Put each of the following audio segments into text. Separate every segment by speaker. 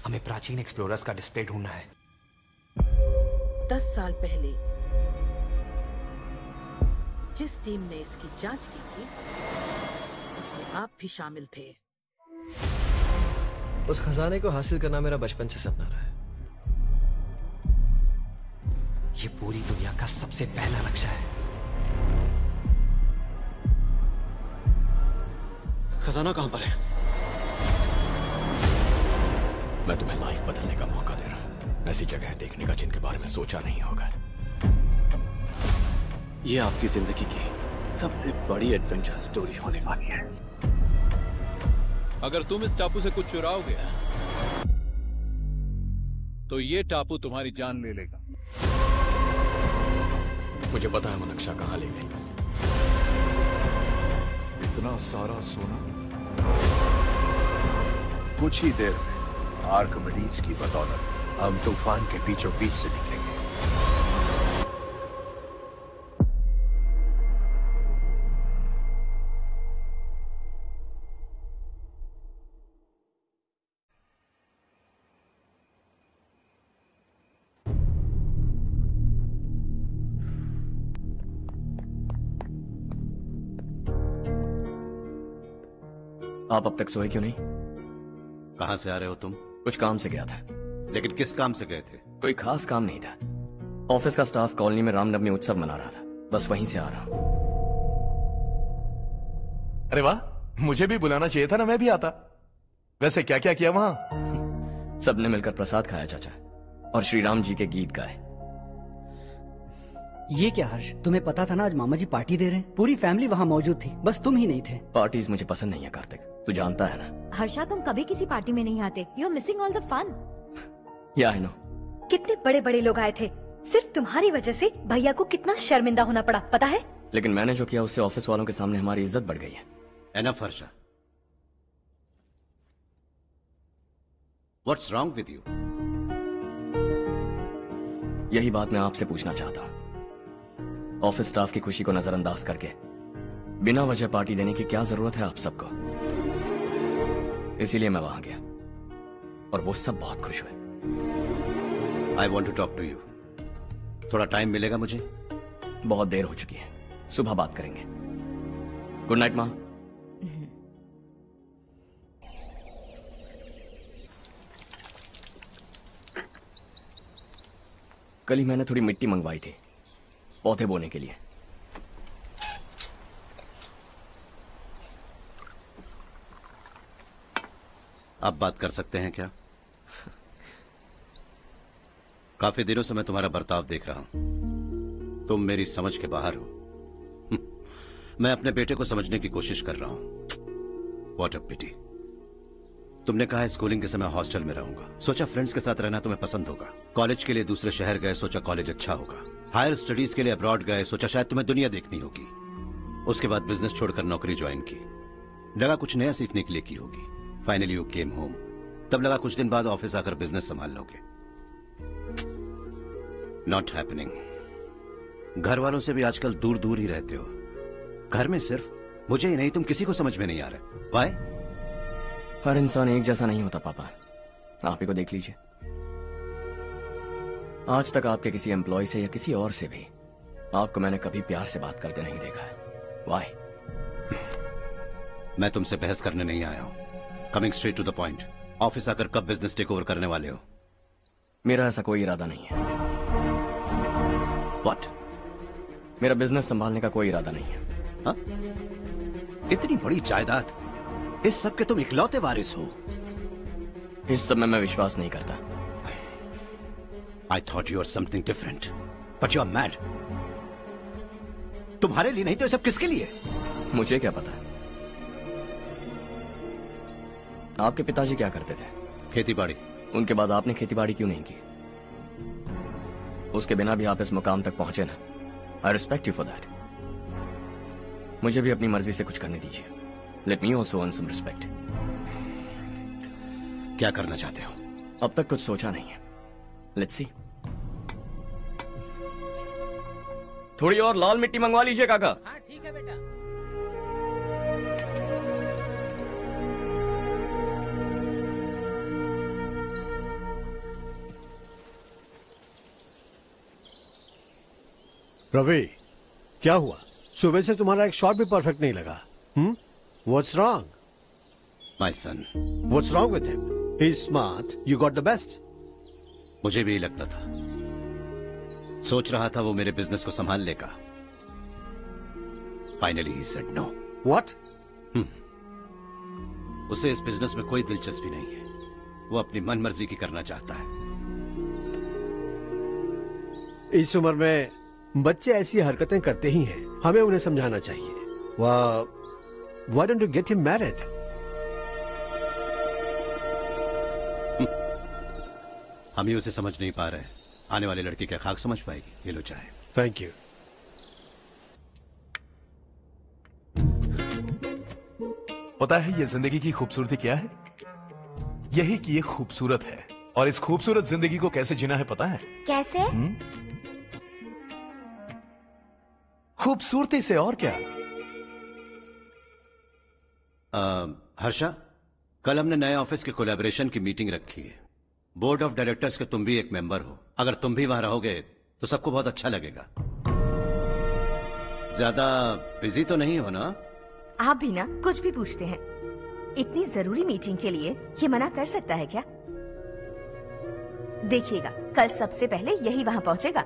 Speaker 1: हमें प्राचीन एक्सप्लोरर्स का डिस्प्ले ढूंढना है।
Speaker 2: 10 साल पहले जिस टीम ने इसकी जांच की थी उसमें आप भी शामिल थे।
Speaker 3: उस खजाने को हासिल करना मेरा बचपन से सपना रहा है।
Speaker 1: ये पूरी दुनिया का सबसे पहला नक्शा है।
Speaker 4: खजाना कहां पर है?
Speaker 5: मैं तुम्हें लाइफ बदलने का मौका दे रहा हूं, ऐसी जगह देखने का जिनके बारे में सोचा नहीं होगा।
Speaker 4: ये आपकी जिंदगी की सबसे बड़ी एडवेंचर स्टोरी होने वाली है।
Speaker 6: अगर तुम इस टापू से कुछ चुराओगे तो ये टापू तुम्हारी जान ले लेगा।
Speaker 5: मुझे पता है वो नक्शा कहां ले गई।
Speaker 7: इतना सारा सोना
Speaker 8: कुछ ही देर में आर्किमिडीज की बदौलत हम तूफान के बीचों बीच से निकलेंगे।
Speaker 5: आप अब तक सोए क्यों नहीं?
Speaker 9: कहां से आ रहे हो तुम?
Speaker 5: कुछ काम से गया था।
Speaker 9: लेकिन किस काम से गए थे?
Speaker 5: कोई खास काम नहीं था। ऑफिस का स्टाफ कॉलोनी में रामनवमी उत्सव मना रहा था, बस वहीं से आ रहा हूं।
Speaker 7: अरे वाह, मुझे भी बुलाना चाहिए था ना, मैं भी आता। वैसे क्या क्या किया वहां?
Speaker 5: सबने मिलकर प्रसाद खाया चाचा, और श्री राम जी के गीत गाए।
Speaker 10: ये क्या हर्ष, तुम्हें पता था ना आज मामा जी पार्टी दे रहे हैं? पूरी फैमिली वहाँ मौजूद थी, बस तुम ही नहीं थे।
Speaker 5: पार्टीज मुझे पसंद नहीं है कार्तिक, तू जानता है ना।
Speaker 11: हर्षा, तुम कभी किसी पार्टी में नहीं आते। You are missing all the fun.
Speaker 5: Yeah I no.
Speaker 11: कितने बड़े बड़े लोग आए थे, सिर्फ तुम्हारी वजह से भैया को कितना शर्मिंदा होना पड़ा, पता है?
Speaker 5: लेकिन मैंने जो किया उससे ऑफिस वालों के सामने हमारी इज्जत बढ़ गई है।
Speaker 9: Enough Harsha, what's wrong with you?
Speaker 5: यही बात मैं आपसे पूछना चाहता हूँ। ऑफिस स्टाफ की खुशी को नजरअंदाज करके बिना वजह पार्टी देने की क्या जरूरत है आप सबको? इसीलिए मैं वहां गया और वो सब बहुत खुश हुए।
Speaker 9: I want to talk to you. थोड़ा टाइम मिलेगा मुझे?
Speaker 5: बहुत देर हो चुकी है, सुबह बात करेंगे। गुड नाइट माँ। कल ही मैंने थोड़ी मिट्टी मंगवाई थी पौधे बोने के लिए।
Speaker 9: आप बात कर सकते हैं क्या? काफी दिनों से मैं तुम्हारा बर्ताव देख रहा हूं। तुम मेरी समझ के बाहर हो। मैं अपने बेटे को समझने की कोशिश कर रहा हूं। व्हाट अ पिटी। तुमने कहा स्कूलिंग के समय हॉस्टल में रहूंगा, सोचा फ्रेंड्स के साथ रहना तुम्हें पसंद होगा। कॉलेज के लिए दूसरे शहर गए, सोचा कॉलेज अच्छा होगा। हायर स्टडीज के लिए अब्रॉड गए, सोचा शायद तुम्हें दुनिया देखनी होगी। उसके बाद बिजनेस छोड़कर नौकरी ज्वाइन की, लगा कुछ नया सीखने के लिए की होगी। फाइनली यू केम होम, तब लगा कुछ दिन बाद ऑफिस आकर बिजनेस संभाल लोगे। Not happening. घर वालों से भी आजकल दूर दूर ही रहते हो। घर में सिर्फ मुझे ही नहीं, तुम किसी को समझ में नहीं आ रहे। व्हाई?
Speaker 5: हर इंसान एक जैसा नहीं होता पापा, आप ही को देख लीजिए। आज तक आपके किसी एम्प्लॉय से या किसी और से भी आपको मैंने कभी प्यार से बात करते नहीं देखा है। व्हाई?
Speaker 9: मैं तुमसे बहस करने नहीं आया हूं। Coming straight to the point, office आकर कब बिजनेस टेक ओवर करने वाले हो?
Speaker 5: मेरा ऐसा कोई इरादा नहीं है।
Speaker 9: व्हाट?
Speaker 5: मेरा बिजनेस संभालने का कोई इरादा नहीं है।
Speaker 9: हाँ? इतनी बड़ी जायदाद, इस सब के तुम इकलौते वारिस हो।
Speaker 5: इस सब में मैं विश्वास नहीं करता।
Speaker 9: I thought you were something different, but you are mad. तुम्हारे लिए नहीं तो ये सब किसके लिए?
Speaker 5: मुझे क्या पता। आपके पिताजी क्या करते थे?
Speaker 9: खेतीबाड़ी।
Speaker 5: उनके बाद आपने खेतीबाड़ी क्यों नहीं की? उसके बिना भी आप इस मुकाम तक पहुंचे ना। I respect you for that. मुझे भी अपनी मर्जी से कुछ करने दीजिए। Let me also earn some respect.
Speaker 9: क्या करना चाहते हो?
Speaker 5: अब तक कुछ सोचा नहीं है। Let's see. थोड़ी और लाल मिट्टी मंगवा लीजिए काका।
Speaker 2: हाँ ठीक है बेटा।
Speaker 12: रवि, क्या हुआ? सुबह से तुम्हारा एक शॉट भी परफेक्ट नहीं लगा। What's wrong?
Speaker 9: My son.
Speaker 12: What's wrong with him? He's smart. You got the best.
Speaker 9: मुझे भी लगता था, सोच रहा था वो मेरे बिजनेस को संभाल लेगा। Finally he said no.
Speaker 12: What?
Speaker 9: उसे इस बिजनेस में कोई दिलचस्पी नहीं है। वो अपनी मनमर्जी की करना चाहता है।
Speaker 12: इस उम्र में बच्चे ऐसी हरकतें करते ही हैं। हमें उन्हें समझाना चाहिए। Why don't you get him married?
Speaker 9: हम ही उसे समझ नहीं पा रहे। आने वाली लड़की क्या खाक समझ पाएगी? ये लो चाहे।
Speaker 12: Thank you.
Speaker 7: पता है ये जिंदगी की खूबसूरती क्या है? यही कि ये खूबसूरत है, और इस खूबसूरत जिंदगी को कैसे जीना है पता है?
Speaker 11: कैसे?
Speaker 7: खूबसूरती से, और क्या।
Speaker 9: हर्षा, कल हमने नए ऑफिस के कोलैबोरेशन की मीटिंग रखी है। बोर्ड ऑफ डायरेक्टर्स के तुम भी एक मेंबर हो। अगर तुम भी वहां रहोगे तो सबको बहुत अच्छा लगेगा। ज्यादा बिजी तो नहीं हो ना?
Speaker 13: आप भी ना कुछ भी पूछते हैं। इतनी जरूरी मीटिंग के लिए ये मना कर सकता है क्या? देखिएगा, कल सबसे पहले यही वहां पहुंचेगा।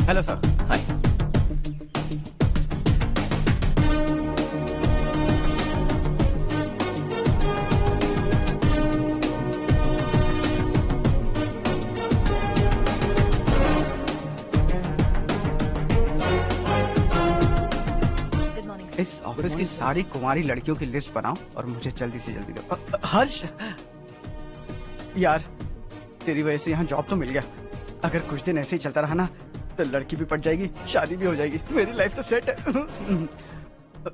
Speaker 10: Hello sir.
Speaker 5: हाय।
Speaker 10: इस ऑफिस की सारी कुंवारी लड़कियों की लिस्ट बनाओ और मुझे जल्दी से जल्दी दो। हर्ष, यार तेरी वजह से यहाँ जॉब तो मिल गया। अगर कुछ दिन ऐसे ही चलता रहा ना तो लड़की भी पट जाएगी, शादी भी हो जाएगी, मेरी लाइफ तो सेट है।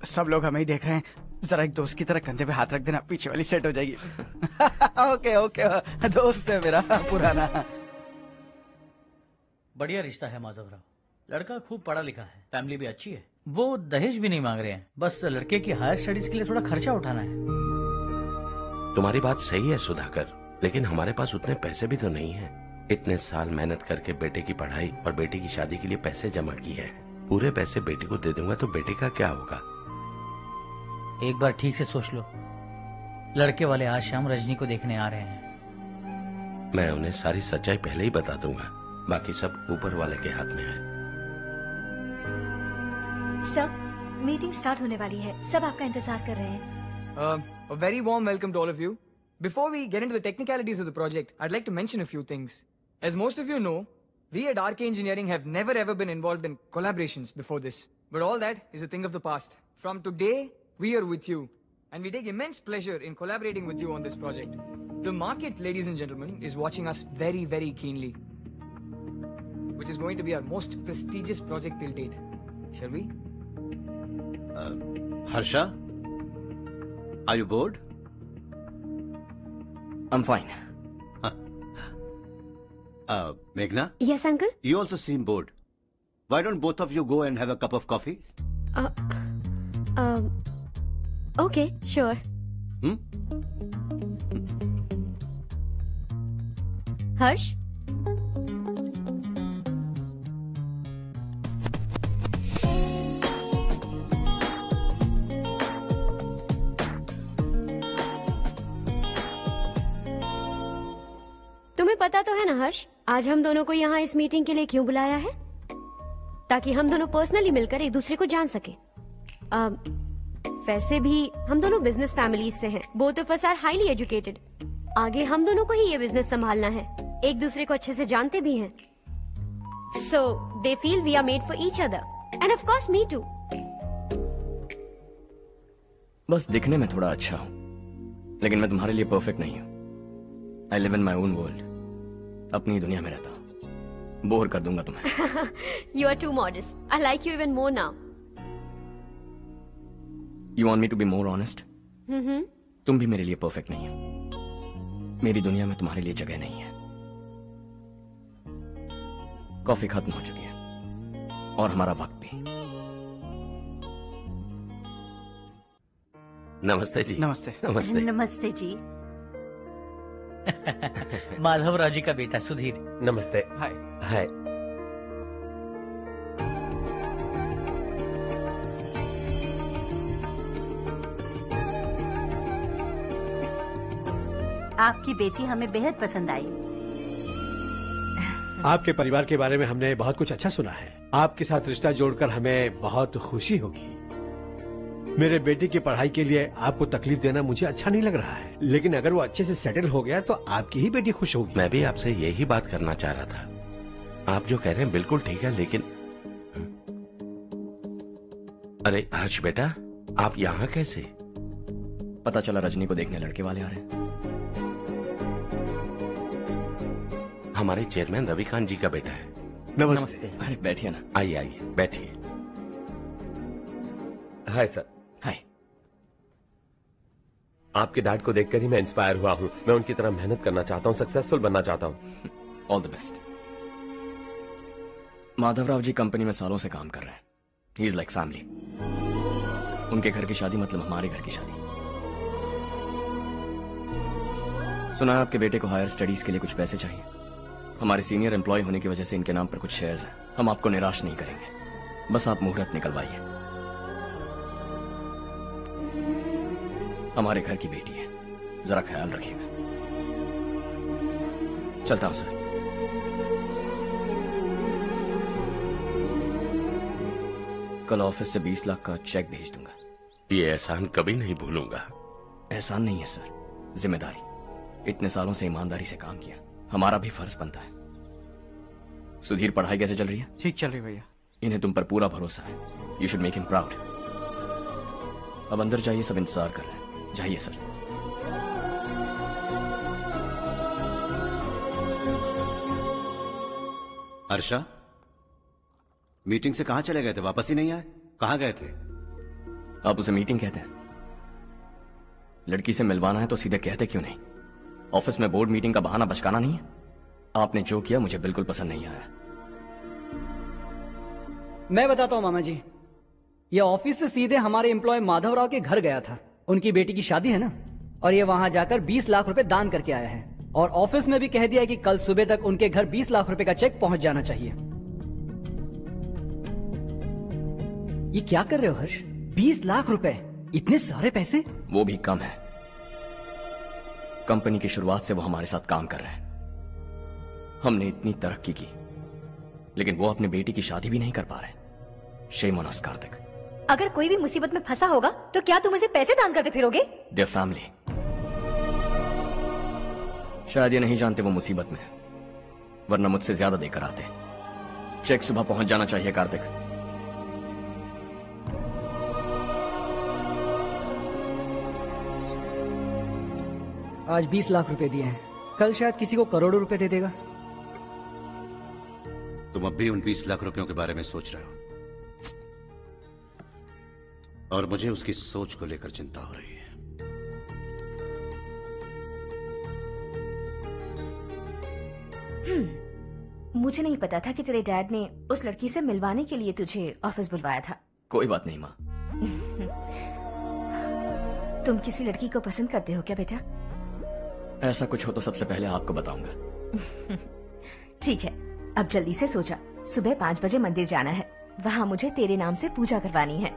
Speaker 10: सब लोग हमें ही देख रहे हैं, जरा एक दोस्त की तरह कंधे पे हाथ रख देना, पीछे वाली सेट हो जाएगी। ओके ओके, दोस्त है मेरा पुराना।
Speaker 14: बढ़िया रिश्ता है माधव राव। लड़का खूब पढ़ा लिखा है, फैमिली भी अच्छी है। वो दहेज भी नहीं मांग रहे हैं, बस लड़के की हायर स्टडीज के लिए थोड़ा खर्चा उठाना है।
Speaker 15: तुम्हारी बात सही है सुधाकर, लेकिन हमारे पास उतने पैसे भी तो नहीं है। इतने साल मेहनत करके बेटे की पढ़ाई और बेटी की शादी के लिए पैसे जमा किए हैं। पूरे पैसे बेटी को दे दूंगा तो बेटे का क्या होगा?
Speaker 14: एक बार ठीक से सोच लो। लड़के वाले आज शाम रजनी को देखने आ रहे हैं।
Speaker 15: मैं उन्हें सारी सच्चाई पहले ही बता दूंगा, बाकी सब ऊपर वाले के हाथ में है।
Speaker 11: सर, मीटिंग स्टार्ट होने वाली है, सब आपका इंतजार कर रहे हैं।
Speaker 16: A very warm welcome to all of you. Before we get into the technicalities of the project, I'd like to mention a few things. As most of you know, we at RK Engineering have never ever been involved in collaborations before this. But all that is a thing of the past. From today, we are with you. And we take immense pleasure in collaborating with you on this project. The market, ladies and gentlemen, is watching us very, very keenly. Which is going to be our most prestigious project till date. Shall we?
Speaker 9: Harsha, are you bored?
Speaker 5: I'm fine.
Speaker 9: Meghna?
Speaker 11: Yes, uncle?
Speaker 9: You also seem bored. Why don't both of you go and have a cup of coffee?
Speaker 11: Okay, sure. Harsh? तुम्हें पता तो है ना हर्ष, आज हम दोनों को यहाँ इस मीटिंग के लिए क्यों बुलाया है? ताकि हम दोनों पर्सनली मिलकर एक दूसरे को जान सके। वैसे भी हम दोनों बिजनेस फैमिलीज से हैं। Both of us are highly educated. आगे हम दोनों को ही ये बिजनेस संभालना है, एक दूसरे को अच्छे से जानते भी हैं। So they feel we are made for each other and of course me too.
Speaker 5: बस दिखने में थोड़ा अच्छा हूं, लेकिन मैं तुम्हारे लिए परफेक्ट नहीं हूं। I live in my own world, अपनी दुनिया में रहता हूं। बोर कर दूंगा तुम्हें।
Speaker 11: You are too modest. I like you even more now.
Speaker 5: You want me to be more honest? तुम भी मेरे लिए परफेक्ट नहीं हो। मेरी दुनिया में तुम्हारे लिए जगह नहीं है। कॉफी खत्म हो चुकी है और हमारा वक्त भी।
Speaker 15: नमस्ते जी।
Speaker 10: नमस्ते।
Speaker 15: नमस्ते।
Speaker 13: नमस्ते जी।
Speaker 14: माधवराव जी का बेटा सुधीर।
Speaker 15: नमस्ते।
Speaker 10: हाय।
Speaker 15: हाय।
Speaker 13: आपकी बेटी हमें बेहद पसंद आई।
Speaker 12: आपके परिवार के बारे में हमने बहुत कुछ अच्छा सुना है। आपके साथ रिश्ता जोड़कर हमें बहुत खुशी होगी। मेरे बेटे की पढ़ाई के लिए आपको तकलीफ देना मुझे अच्छा नहीं लग रहा है, लेकिन अगर वो अच्छे से सेटल हो गया तो आपकी ही बेटी खुश होगी।
Speaker 15: मैं भी आपसे यही बात करना चाह रहा था। आप जो कह रहे हैं बिल्कुल ठीक है, लेकिन अरे हर्ष बेटा, आप यहाँ कैसे?
Speaker 5: पता चला रजनी को देखने लड़के वाले आ रहे हैं।
Speaker 15: हमारे चेयरमैन रविकांत जी का बेटा है।
Speaker 12: नमस्ते।
Speaker 5: अरे बैठिए ना।
Speaker 15: आइए आइए बैठिए।
Speaker 17: Hi sir.
Speaker 5: हाय।
Speaker 17: आपके डैड को देखकर ही मैं इंस्पायर हुआ हूँ। मैं उनकी तरह मेहनत करना चाहता हूँ, सक्सेसफुल बनना चाहता हूँ।
Speaker 5: All the best. Madhavrao ji company में सालों से काम कर रहे हैं। He is like family. उनके घर की शादी मतलब हमारे घर की शादी। सुना है आपके बेटे को हायर स्टडीज के लिए कुछ पैसे चाहिए। हमारे सीनियर एम्प्लॉय होने की वजह से इनके नाम पर कुछ शेयर्स हैं। हम आपको निराश नहीं करेंगे, बस आप मुहूर्त निकलवाइए। हमारे घर की बेटी है, जरा ख्याल रखिएगा। चलता हूं सर। कल ऑफिस से 20 लाख का चेक भेज दूंगा।
Speaker 15: ये एहसान कभी नहीं भूलूंगा।
Speaker 5: एहसान नहीं है सर, जिम्मेदारी। इतने सालों से ईमानदारी से काम किया, हमारा भी फर्ज बनता है। सुधीर, पढ़ाई कैसे चल रही है?
Speaker 10: ठीक चल रही भैया।
Speaker 5: इन्हें तुम पर पूरा भरोसा है। You should make him proud. अब अंदर जाइए, सब इंतजार कर रहे हैं। जाइए सर।
Speaker 9: हर्षा, मीटिंग से कहां चले गए थे? वापस ही नहीं आए? कहां गए थे?
Speaker 5: आप उसे मीटिंग कहते हैं? लड़की से मिलवाना है तो सीधे कहते क्यों नहीं? ऑफिस में बोर्ड मीटिंग का बहाना बचकाना नहीं है। आपने जो किया मुझे बिल्कुल पसंद नहीं आया।
Speaker 18: मैं बताता हूं मामा जी, ये ऑफिस से सीधे हमारे एम्प्लॉय माधवराव के घर गया था। उनकी बेटी की शादी है ना, और ये वहां जाकर 20 लाख रुपए दान करके आया है। और ऑफिस में भी कह दिया है कि कल सुबह तक उनके घर 20 लाख रुपए का चेक पहुंच जाना चाहिए। ये क्या कर रहे हो हर्ष? 20 लाख रुपए, इतने सारे पैसे?
Speaker 5: वो भी कम है। कंपनी की शुरुआत से वो हमारे साथ काम कर रहे हैं। हमने इतनी तरक्की की, लेकिन वो अपनी बेटी की शादी भी नहीं कर पा रहे। Shame on us Kartik.
Speaker 11: अगर कोई भी मुसीबत में फंसा होगा तो क्या तुम उसे पैसे दान करते फिरोगे?
Speaker 5: Their family. शायद ये नहीं जानते वो मुसीबत में है, वरना मुझसे ज्यादा देकर आते। चेक सुबह पहुंच जाना चाहिए कार्तिक।
Speaker 18: आज 20 लाख रुपए दिए हैं, कल शायद किसी को करोड़ों रुपए दे देगा।
Speaker 9: तुम अब भी उन 20 लाख रुपयों के बारे में सोच रहे हो, और मुझे उसकी सोच को लेकर चिंता हो रही है।
Speaker 13: मुझे नहीं पता था कि तेरे डैड ने उस लड़की से मिलवाने के लिए तुझे ऑफिस बुलवाया था।
Speaker 5: कोई बात नहीं माँ।
Speaker 13: तुम किसी लड़की को पसंद करते हो क्या बेटा?
Speaker 5: ऐसा कुछ हो तो सबसे पहले आपको बताऊंगा।
Speaker 13: ठीक है, अब जल्दी से सो जा। सुबह 5 बजे मंदिर जाना है, वहाँ मुझे तेरे नाम से पूजा करवानी है।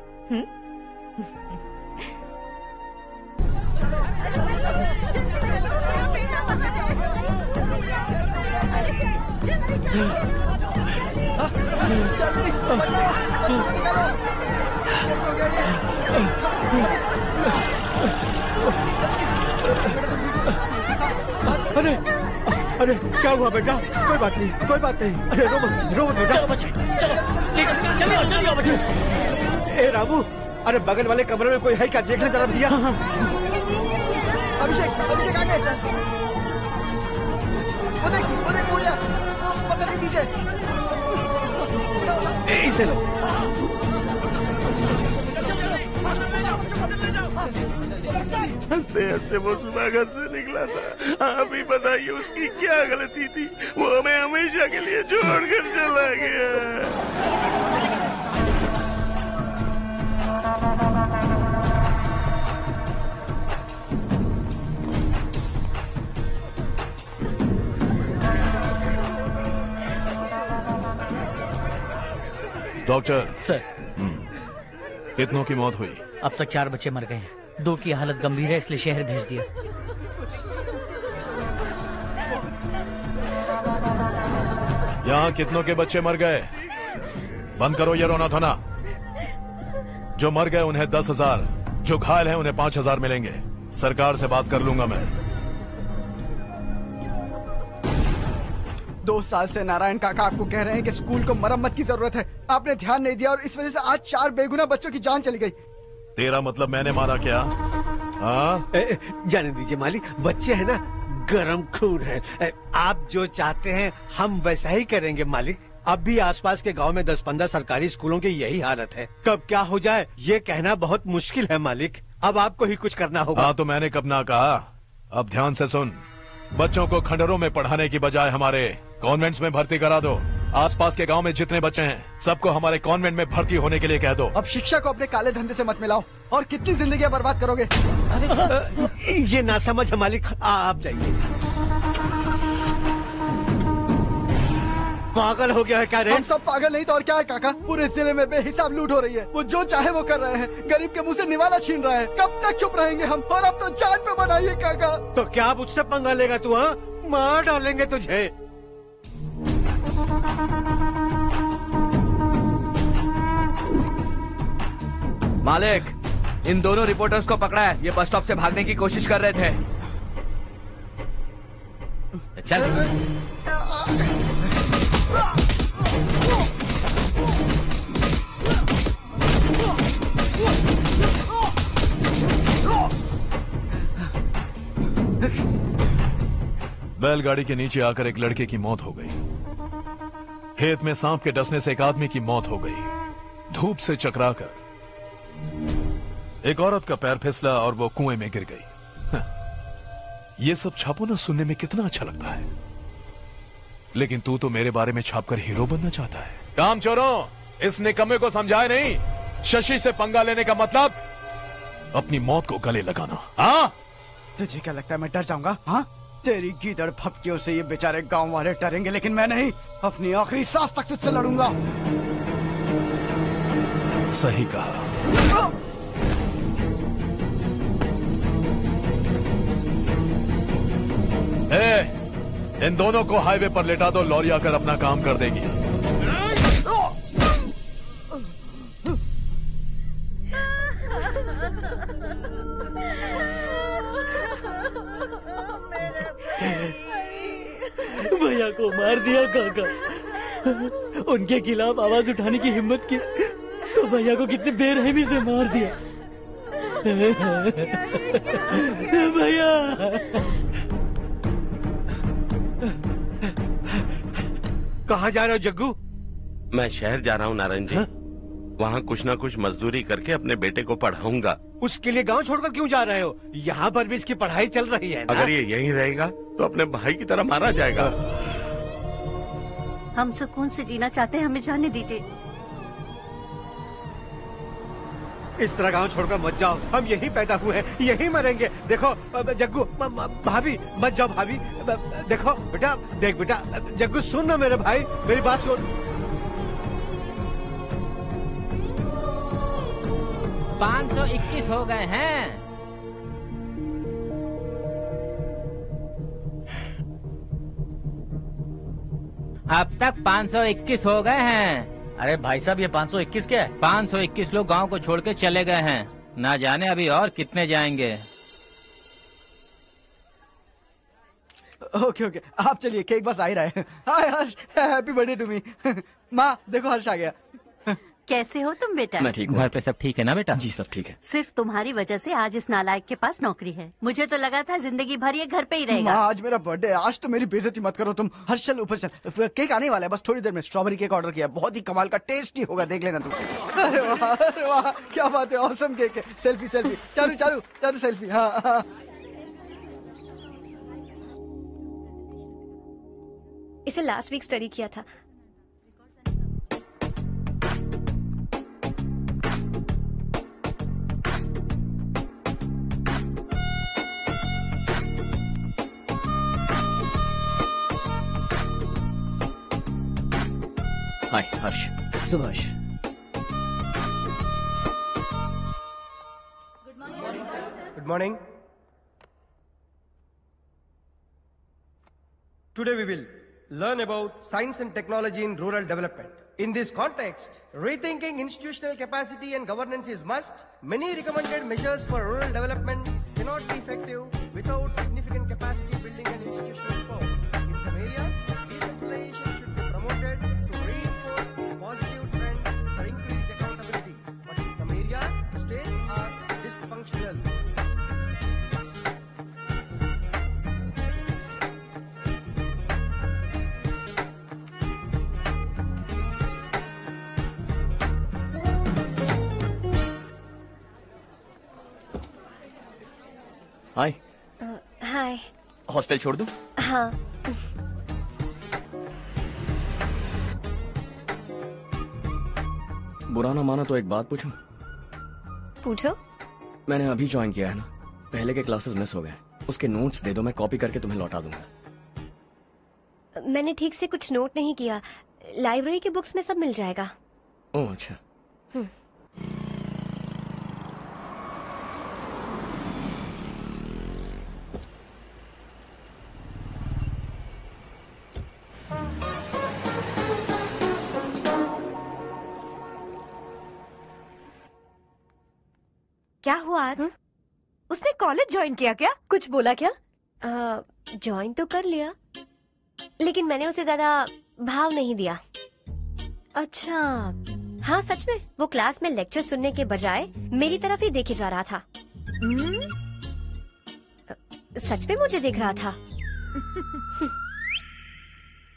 Speaker 12: अरे अरे क्या हुआ बेटा? कोई बात नहीं, कोई बात नहीं। अरे रो मत बेटा।
Speaker 14: चलो बच्चे, चलो जल्दी आओ बच्चे।
Speaker 12: ए रामू, अरे बगल वाले कमरे में कोई है क्या? देखना जरा भैया।
Speaker 16: अभिषेक, अभिषेक आगे। वो देख पूजा, वो पत्थर के नीचे।
Speaker 12: इसे लो।
Speaker 16: चलो
Speaker 7: हंसते हंसते वो सुबह घर से निकला था। आप ही बताइए उसकी क्या गलती थी, वो हमें हमेशा के लिए छोड़कर चला गया। डॉक्टर
Speaker 14: सर,
Speaker 7: कितनों की मौत हुई?
Speaker 14: अब तक 4 बच्चे मर गए हैं, 2 की हालत गंभीर है, इसलिए शहर भेज दिया।
Speaker 7: यहाँ कितनों के बच्चे मर गए? बंद करो ये रोना धोना। जो मर गए उन्हें 10,000, जो घायल हैं उन्हें 5,000 मिलेंगे। सरकार से बात कर लूंगा मैं।
Speaker 10: 2 साल से नारायण काका आपको कह रहे हैं कि स्कूल को मरम्मत की जरूरत है। आपने ध्यान नहीं दिया और इस वजह से आज 4 बेगुनाह बच्चों की जान चली गई।
Speaker 7: तेरा मतलब मैंने मारा क्या? हाँ,
Speaker 12: जाने दीजिए मालिक, बच्चे हैं ना, गरम खून है। आप जो चाहते हैं हम वैसा ही करेंगे मालिक। अब भी आसपास के गांव में 10-15 सरकारी स्कूलों की यही हालत है। कब क्या हो जाए ये कहना बहुत मुश्किल है मालिक। अब आपको ही कुछ करना होगा।
Speaker 7: हाँ तो मैंने कब ना कहा। अब ध्यान से सुन, बच्चों को खंडरों में पढ़ाने की बजाय हमारे कॉन्वेंट्स में भर्ती करा दो। आसपास के गांव में जितने बच्चे हैं सबको हमारे कॉन्वेंट में भर्ती होने के लिए कह दो।
Speaker 10: अब शिक्षा को अपने काले धंधे से मत मिलाओ और कितनी जिंदगियां बर्बाद करोगे।
Speaker 12: ये ना समझ है मालिक, आप जाइए। पागल हो गया है क्या रे?
Speaker 10: हम सब पागल नहीं तो और क्या है काका। पूरे जिले में बेहिसाब लूट हो रही है। वो जो चाहे वो कर रहे हैं, गरीब के मुंह से निवाला छीन रहे हैं। कब तक चुप रहेंगे हम? और अब तो जान पे बनाइए काका।
Speaker 12: तो क्या मुझसे पंगा लेगा तू? हाँ, मार डालेंगे तुझे।
Speaker 19: मालिक, इन दोनों रिपोर्टर्स को पकड़ा है। ये बस स्टॉप से भागने की कोशिश कर रहे थे। चल।
Speaker 7: बैलगाड़ी के नीचे आकर एक लड़के की मौत हो गई। खेत में सांप के डसने से एक आदमी की मौत हो गई। धूप से चकराकर एक औरत का पैर फिसला और वो कुएं में गिर गई। ये सब छापो ना, सुनने में कितना अच्छा लगता है, लेकिन तू तो मेरे बारे में छापकर हीरो बनना चाहता है। काम चोरों, इस निकम्मे को समझाए नहीं। शशि से पंगा लेने का मतलब अपनी मौत को गले लगाना। हाँ,
Speaker 10: तुझे क्या लगता है मैं डर जाऊंगा? हाँ, तेरी गीदड़ फपकियों से ये बेचारे गांव वाले डरेंगे, लेकिन मैं नहीं। अपनी आखिरी सांस तक तुझसे लड़ूंगा।
Speaker 7: सही कहा। इन दोनों को हाईवे पर लेटा दो, लॉरी आकर अपना काम कर देगी।
Speaker 14: भैया को मार दिया काका। उनके खिलाफ आवाज उठाने की हिम्मत की तो भैया को कितनी बेरहमी से मार दिया। भैया
Speaker 12: कहाँ जा रहे हो जग्गू?
Speaker 15: मैं शहर जा रहा हूँ नारायण जी। वहाँ कुछ ना कुछ मजदूरी करके अपने बेटे को पढ़ाऊंगा।
Speaker 12: उसके लिए गांव छोड़कर क्यों जा रहे हो? यहाँ पर भी इसकी पढ़ाई चल रही है ना?
Speaker 15: अगर ये यहीं रहेगा तो अपने भाई की तरह मारा जाएगा।
Speaker 20: हम सुकून से जीना चाहते हैं, हमें जाने दीजिए।
Speaker 12: इस तरह गांव छोड़कर मत जाओ, हम यहीं पैदा हुए हैं, यहीं मरेंगे। देखो जग्गू, भाभी मत जाओ भाभी। देखो बेटा, देख बेटा, जग्गू सुन ना मेरे भाई, मेरी बात सुन।
Speaker 21: 521 हो गए हैं। अब तक 521 हो गए हैं।
Speaker 14: अरे भाई साहब, ये 521 क्या है?
Speaker 21: 521 लोग गांव को छोड़ के चले गए हैं। ना जाने अभी और कितने जाएंगे।
Speaker 10: ओके ओके, आप चलिए, केक बस आ ही रहा है। हाय हर्ष, हैप्पी बर्थडे टू मी। माँ देखो, हर्ष आ गया।
Speaker 20: कैसे हो तुम बेटा?
Speaker 5: मैं ठीक हूँ।
Speaker 21: घर पे सब ठीक है ना बेटा?
Speaker 5: जी सब ठीक है।
Speaker 20: सिर्फ तुम्हारी वजह से आज इस नालायक के पास नौकरी है। मुझे तो लगा था जिंदगी भर ये घर पे ही रहेगा।
Speaker 10: माँ, आज मेरा बर्थडे है, आज तो मेरी बेइज्जती मत करो तुम। हर्ष चल ऊपर चल, केक आने वाला है बस थोड़ी देर में। स्ट्रॉबेरी केक ऑर्डर किया, बहुत ही कमाल का टेस्टी होगा, देख लेना तुम। अरे वाह, क्या बात है, ऑसम केक है। Selfie selfie, Charu Charu Charu selfie. हाँ।
Speaker 11: इसे लास्ट वीक स्टडी किया था।
Speaker 5: हाय हर्ष।
Speaker 10: Subhash.
Speaker 3: Good morning. Today we will learn about science and technology in rural development. In this context, rethinking institutional capacity and governance is must. Many recommended measures for rural development cannot be effective without significant capacity building and institutional support. In some areas, decentralization should be promoted to reinforce positive trends for increased accountability. But in some areas, states are dysfunctional.
Speaker 5: Hi.
Speaker 11: Hi.
Speaker 5: Hostel छोड़ दूं?
Speaker 11: हाँ।
Speaker 5: बुरा ना माना तो एक बात पूछूं?
Speaker 11: पूछो।
Speaker 5: मैंने अभी ज्वाइन किया है ना, पहले के क्लासेस मिस हो गए। उसके नोट्स दे दो, मैं कॉपी करके तुम्हें लौटा दूंगा।
Speaker 11: मैंने ठीक से कुछ नोट नहीं किया। लाइब्रेरी के बुक्स में सब मिल जाएगा।
Speaker 5: ओह अच्छा।
Speaker 13: क्या हुआ आज? उसने कॉलेज ज्वाइन किया क्या? कुछ बोला क्या?
Speaker 11: ज्वाइन तो कर लिया, लेकिन मैंने उसे ज्यादा भाव नहीं दिया।
Speaker 13: अच्छा।
Speaker 11: हाँ सच में, वो क्लास में लेक्चर सुनने के बजाय मेरी तरफ ही देखे जा रहा था। सच में मुझे देख रहा था।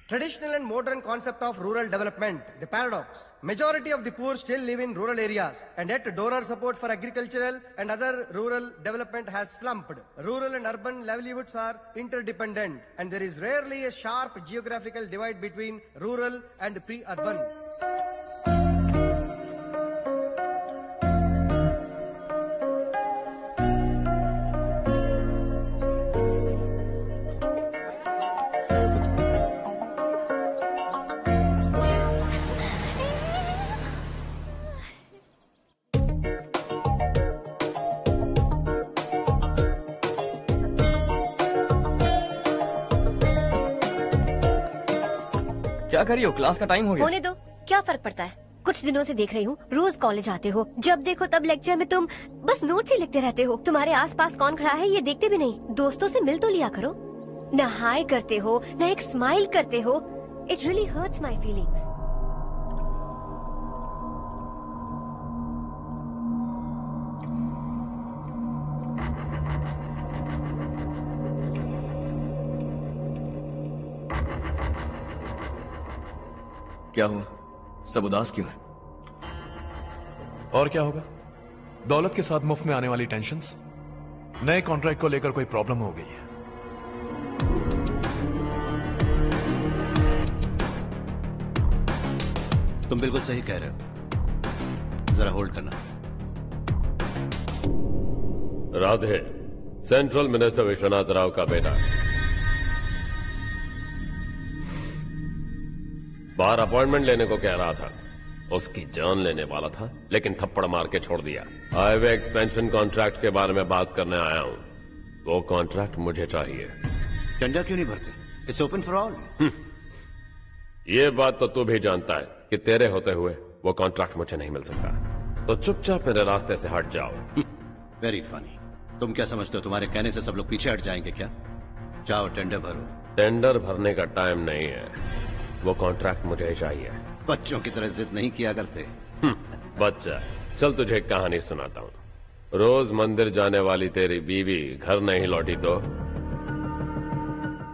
Speaker 3: Traditional and modern concept of rural development, the paradox. Majority of the poor still live in rural areas, and yet donor support for agricultural and other rural development has slumped. Rural and urban livelihoods are interdependent, and there is rarely a sharp geographical divide between rural and pre-urban.
Speaker 5: क्या कर रही हो? Class का time हो गया।
Speaker 11: होने दो, क्या फर्क पड़ता है। कुछ दिनों से देख रही हूँ, रोज कॉलेज आते हो, जब देखो तब लेक्चर में तुम बस नोट्स ही लिखते रहते हो। तुम्हारे आसपास कौन खड़ा है ये देखते भी नहीं। दोस्तों से मिल तो लिया करो। न हाय करते हो, न एक स्माइल करते हो। It really hurts my feelings.
Speaker 5: क्या हुआ? सब उदास क्यों है?
Speaker 7: और क्या होगा? दौलत के साथ मुफ्त में आने वाली टेंशन्स। नए कॉन्ट्रैक्ट को लेकर कोई प्रॉब्लम हो गई है।
Speaker 9: तुम बिल्कुल सही कह रहे हो। जरा होल्ड करना।
Speaker 17: राधे, सेंट्रल मिनिस्टर विश्वनाथ राव का बेटा। बाहर अपॉइंटमेंट लेने को कह रहा था। उसकी जान लेने वाला था, लेकिन थप्पड़ मार के छोड़ दिया। हाईवे एक्सपेंशन कॉन्ट्रैक्ट के बारे में बात करने आया हूं। वो कॉन्ट्रैक्ट मुझे चाहिए।
Speaker 9: टेंडर क्यों नहीं भरते? It's open for all.
Speaker 17: ये बात तो तू भी जानता है कि तेरे होते हुए वो कॉन्ट्रैक्ट मुझे नहीं मिल सकता। तो चुपचाप मेरे रास्ते से हट जाओ।
Speaker 9: Very funny. तुम क्या समझते हो तुम्हारे कहने से सब लोग पीछे हट जाएंगे क्या? जाओ टेंडर भरो।
Speaker 17: टेंडर भरने का टाइम नहीं है। वो कॉन्ट्रैक्ट मुझे ही चाहिए।
Speaker 9: बच्चों की तरह जिद नहीं किया करते।
Speaker 17: बच्चा, चल तुझे एक कहानी सुनाता हूँ। रोज मंदिर जाने वाली तेरी बीवी घर नहीं लौटी तो,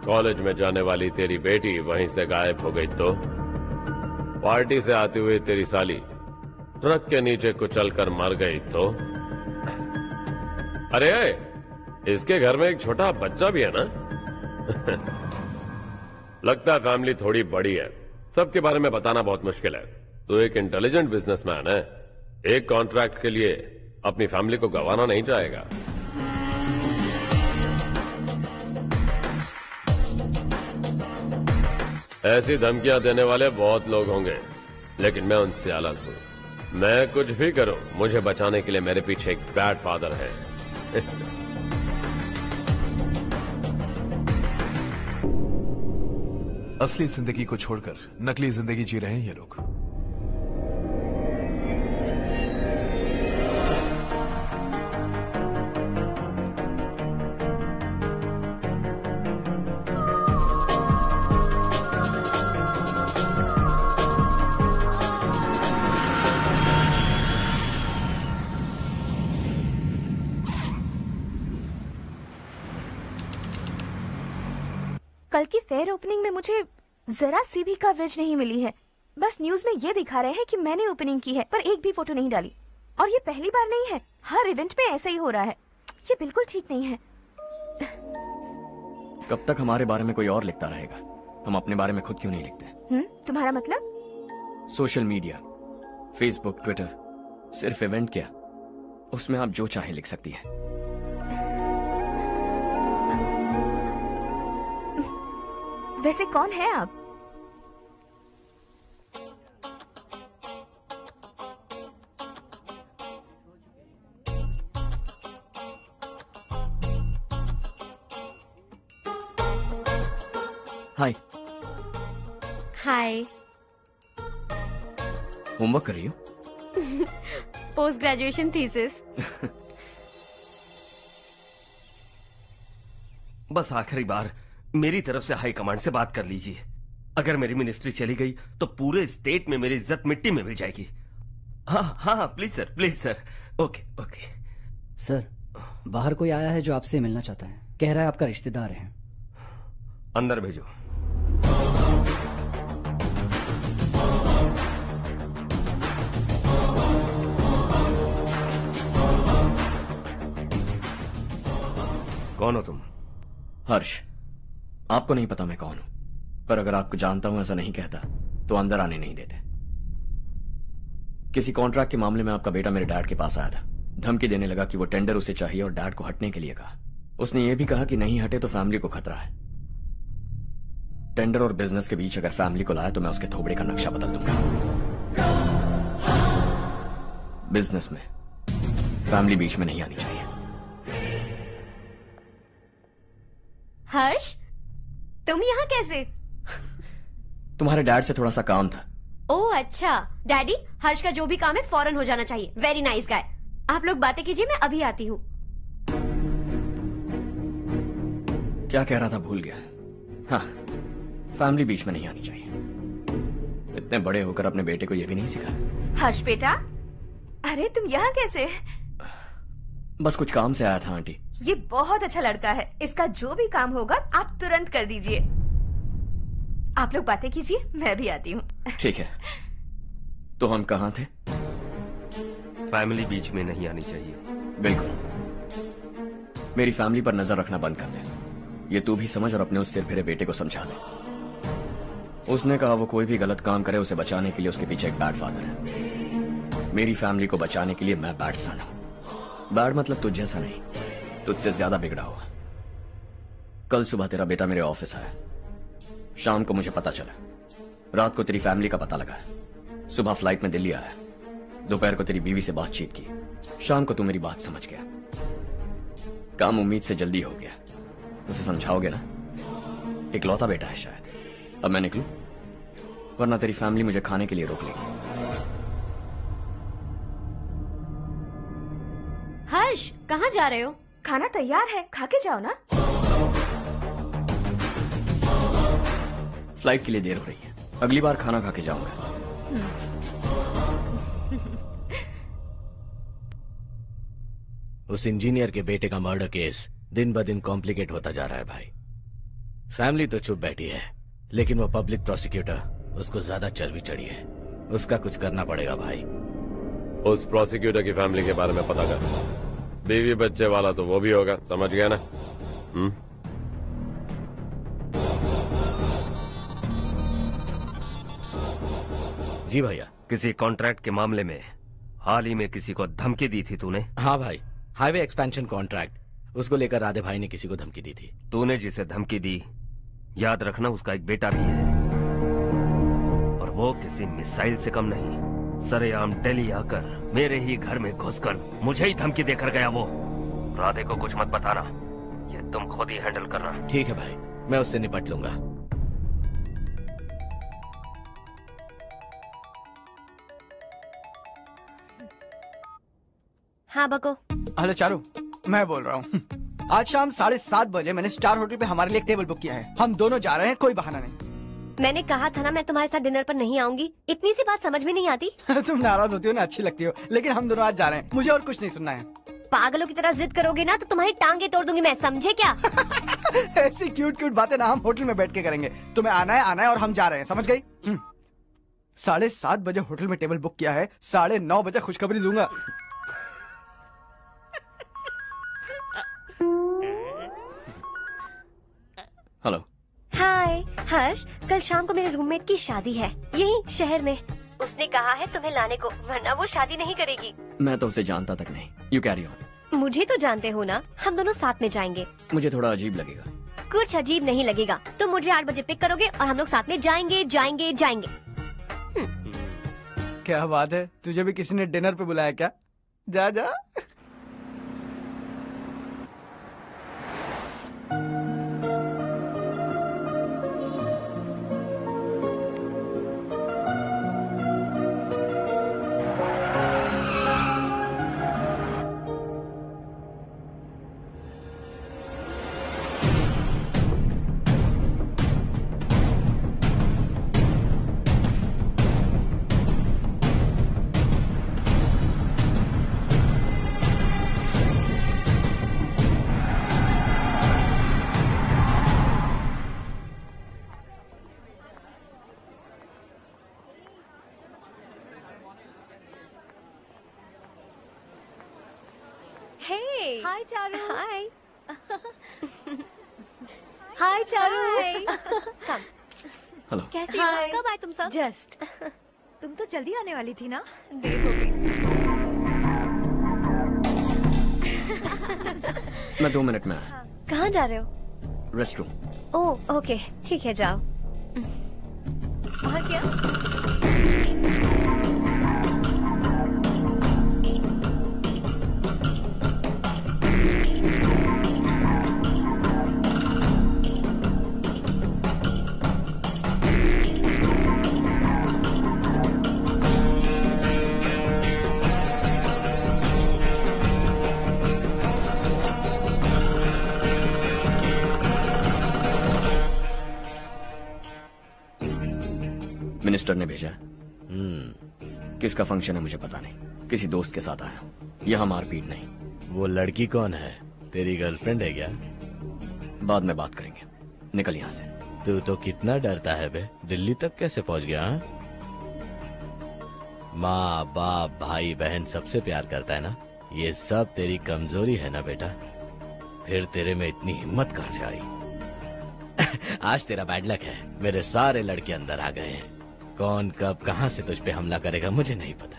Speaker 17: कॉलेज में जाने वाली तेरी बेटी वहीं से गायब हो गई तो, पार्टी से आती हुई तेरी साली ट्रक के नीचे कुचलकर मर गई तो, अरे इसके घर में एक छोटा बच्चा भी है ना। लगता है फैमिली थोड़ी बड़ी है, सबके बारे में बताना बहुत मुश्किल है। तो एक इंटेलिजेंट बिजनेसमैन है, एक कॉन्ट्रैक्ट के लिए अपनी फैमिली को गंवाना नहीं चाहेगा। ऐसी धमकियां देने वाले बहुत लोग होंगे, लेकिन मैं उनसे अलग हूं। मैं कुछ भी करूं, मुझे बचाने के लिए मेरे पीछे एक बैड फादर है।
Speaker 7: असली जिंदगी को छोड़कर नकली जिंदगी जी रहे हैं ये लोग।
Speaker 13: कल की फेयर ओपनिंग में मुझे जरा सी भी कवरेज नहीं मिली है। बस न्यूज में ये दिखा रहे हैं कि मैंने ओपनिंग की है, पर एक भी फोटो नहीं डाली। और ये पहली बार नहीं है, हर इवेंट में ऐसा ही हो रहा है। ये बिल्कुल ठीक नहीं है।
Speaker 5: कब तक हमारे बारे में कोई और लिखता रहेगा? हम अपने बारे में खुद क्यों नहीं लिखते?
Speaker 13: तुम्हारा मतलब?
Speaker 5: सोशल मीडिया, फेसबुक, ट्विटर, सिर्फ इवेंट क्या, उसमें आप जो चाहे लिख सकती हैं।
Speaker 13: वैसे कौन है आप?
Speaker 5: हाय।
Speaker 11: हाय।
Speaker 5: होमवर्क कर रही हो?
Speaker 11: Post graduation thesis.
Speaker 1: बस आखिरी बार मेरी तरफ से हाई कमांड से बात कर लीजिए। अगर मेरी मिनिस्ट्री चली गई तो पूरे स्टेट में मेरी इज्जत मिट्टी में मिल जाएगी। हाँ हाँ please sir, please sir. Okay okay
Speaker 18: sir, बाहर कोई आया है जो आपसे मिलना चाहता है। कह रहा है आपका रिश्तेदार है।
Speaker 1: अंदर भेजो। कौन हो तुम?
Speaker 5: हर्ष। आपको नहीं पता मैं कौन हूं, पर अगर आपको जानता हूं ऐसा नहीं कहता तो अंदर आने नहीं देते। किसी कॉन्ट्रैक्ट के मामले में आपका बेटा मेरे डैड के पास आया था। धमकी देने लगा कि वो टेंडर उसे चाहिए और डैड को हटने के लिए कहा। उसने ये भी कहा कि नहीं हटे तो फैमिली को खतरा है। टेंडर और बिजनेस के बीच अगर फैमिली को लाया तो मैं उसके थोबड़े का नक्शा बदल दूंगा। बिजनेस में फैमिली बीच में नहीं आनी चाहिए।
Speaker 11: हर्ष, तुम यहाँ कैसे?
Speaker 5: तुम्हारे डैड से थोड़ा सा काम था।
Speaker 11: ओह अच्छा। डैडी, हर्ष का जो भी काम है फौरन हो जाना चाहिए। Very nice guy. आप लोग बातें कीजिए, मैं अभी आती हूँ।
Speaker 5: क्या कह रहा था भूल गया। हाँ, फैमिली बीच में नहीं आनी चाहिए। इतने बड़े होकर अपने बेटे को यह भी नहीं सिखाया।
Speaker 13: हर्ष बेटा, अरे तुम यहाँ कैसे?
Speaker 5: बस कुछ काम से आया था आंटी।
Speaker 13: ये बहुत अच्छा लड़का है। इसका जो भी काम होगा आप तुरंत कर दीजिए। आप लोग बातें कीजिए, मैं भी आती हूँ।
Speaker 5: ठीक है। तो हम कहाँ थे?
Speaker 1: फैमिली बीच में नहीं आनी चाहिए।
Speaker 5: बिल्कुल। मेरी फैमिली पर नजर रखना बंद कर दे। ये तू भी समझ और अपने उस सिर फिरे बेटे को समझा दे। उसने कहा वो कोई भी गलत काम करे उसे बचाने के लिए उसके पीछे एक बैड फादर है। मेरी फैमिली को बचाने के लिए मैं बैड सन हूं। बैड मतलब तुझ जैसा नहीं, तुझसे ज्यादा बिगड़ा हुआ। कल सुबह तेरा बेटा मेरे ऑफिस आया। शाम को मुझे पता चला। रात को तेरी फैमिली का पता लगा। सुबह फ्लाइट में दिल्ली आया। दोपहर को तेरी बीवी से बातचीत की। शाम को तू मेरी बात समझ गया। काम उम्मीद से जल्दी हो गया। उसे समझाओगे ना? इकलौता बेटा है शायद। अब मैं निकलूं, वरना तेरी फैमिली मुझे खाने के लिए रोक लेगी।
Speaker 11: हर्ष, कहाँ जा रहे हो?
Speaker 13: खाना तैयार है, खा के जाओ ना।
Speaker 5: फ्लाइट के लिए देर हो रही है। अगली बार खाना खा के जाऊंगा।
Speaker 4: उस इंजीनियर के बेटे का मर्डर केस दिन ब दिन कॉम्प्लिकेट होता जा रहा है भाई। फैमिली तो चुप बैठी है, लेकिन वो पब्लिक प्रोसिक्यूटर उसको ज्यादा चर्बी चढ़ी है। उसका कुछ करना पड़ेगा भाई।
Speaker 17: उस प्रोसिक्यूटर की फैमिली के बारे में पता कर। बीवी बच्चे वाला तो वो भी होगा, समझ गया ना?
Speaker 4: जी भैया।
Speaker 1: किसी कॉन्ट्रैक्ट के मामले में हाल ही में किसी को धमकी दी थी तूने?
Speaker 4: हाँ भाई, हाईवे एक्सपेंशन कॉन्ट्रैक्ट, उसको लेकर राधे भाई ने किसी को धमकी दी थी।
Speaker 1: तूने जिसे धमकी दी, याद रखना उसका एक बेटा भी है, और वो किसी मिसाइल से कम नहीं। सरेआम दिल्ली आकर मेरे ही घर में घुसकर मुझे ही धमकी देकर गया वो। राधे को कुछ मत बताना, ये तुम खुद ही हैंडल करना।
Speaker 4: ठीक है भाई, मैं उससे निपट लूंगा।
Speaker 11: हाँ बको।
Speaker 10: हेलो चारू, मैं बोल रहा हूँ। आज शाम 7:30 बजे मैंने स्टार होटल पे हमारे लिए एक टेबल बुक किया है। हम दोनों जा रहे हैं, कोई बहाना नहीं।
Speaker 11: मैंने कहा था ना मैं तुम्हारे साथ डिनर पर नहीं आऊंगी। इतनी सी बात समझ में नहीं आती?
Speaker 10: तुम नाराज होती हो ना, अच्छी लगती हो, लेकिन हम दोनों आज जा रहे हैं। मुझे और कुछ नहीं सुनना है।
Speaker 11: पागलों की तरह जिद करोगे ना तो तुम्हारी टांगे तोड़ दूंगी मैं, समझे क्या?
Speaker 10: ऐसी क्यूट क्यूट बातें ना हम होटल में बैठ के करेंगे। तुम्हें आना है और हम जा रहे हैं, समझ गई? 7:30 बजे होटल में टेबल बुक किया है, 9:30 बजे खुशखबरी दूंगा।
Speaker 5: हेलो।
Speaker 11: हाय हर्ष, कल शाम को मेरे रूममेट की शादी है यही शहर में। उसने कहा है तुम्हें लाने को, वरना वो शादी नहीं करेगी।
Speaker 5: मैं तो उसे जानता तक नहीं। You carry on.
Speaker 11: मुझे तो जानते हो ना, हम दोनों साथ में जाएंगे।
Speaker 5: मुझे थोड़ा अजीब लगेगा।
Speaker 11: कुछ अजीब नहीं लगेगा। तुम मुझे 8 बजे पिक करोगे और हम लोग साथ में जाएंगे जाएंगे जाएंगे।
Speaker 10: क्या बात है, तुझे भी किसी ने डिनर पे बुलाया क्या? जा जा।
Speaker 11: हाय चारू। हाय।
Speaker 13: हाय चारू।
Speaker 11: कम।
Speaker 5: हेलो।
Speaker 11: कैसी हो? कब आए तुम सब?
Speaker 13: जस्ट। तुम तो जल्दी आने वाली थी ना?
Speaker 11: देर हो गई।
Speaker 5: मैं 2 मिनट में आया।
Speaker 11: कहाँ जा रहे हो?
Speaker 5: रेस्टरूम।
Speaker 11: ओह ओके, ठीक है जाओ। और क्या?
Speaker 5: मिनिस्टर ने भेजा। किसका फंक्शन है मुझे पता नहीं, किसी दोस्त के साथ आया हूँ। यहाँ मारपीट नहीं।
Speaker 4: वो लड़की कौन है? तेरी गर्लफ्रेंड है क्या?
Speaker 5: बाद में बात करेंगे, निकल यहाँ से।
Speaker 4: तू तो कितना डरता है बे, दिल्ली तक कैसे पहुँच गया? माँ बाप भाई बहन सबसे प्यार करता है ना, ये सब तेरी कमजोरी है ना बेटा। फिर तेरे में इतनी हिम्मत कहाँ से आई? आज तेरा बैड लक है, मेरे सारे लड़के अंदर आ गए हैं। कौन कब कहां से तुझ पे हमला करेगा मुझे नहीं पता।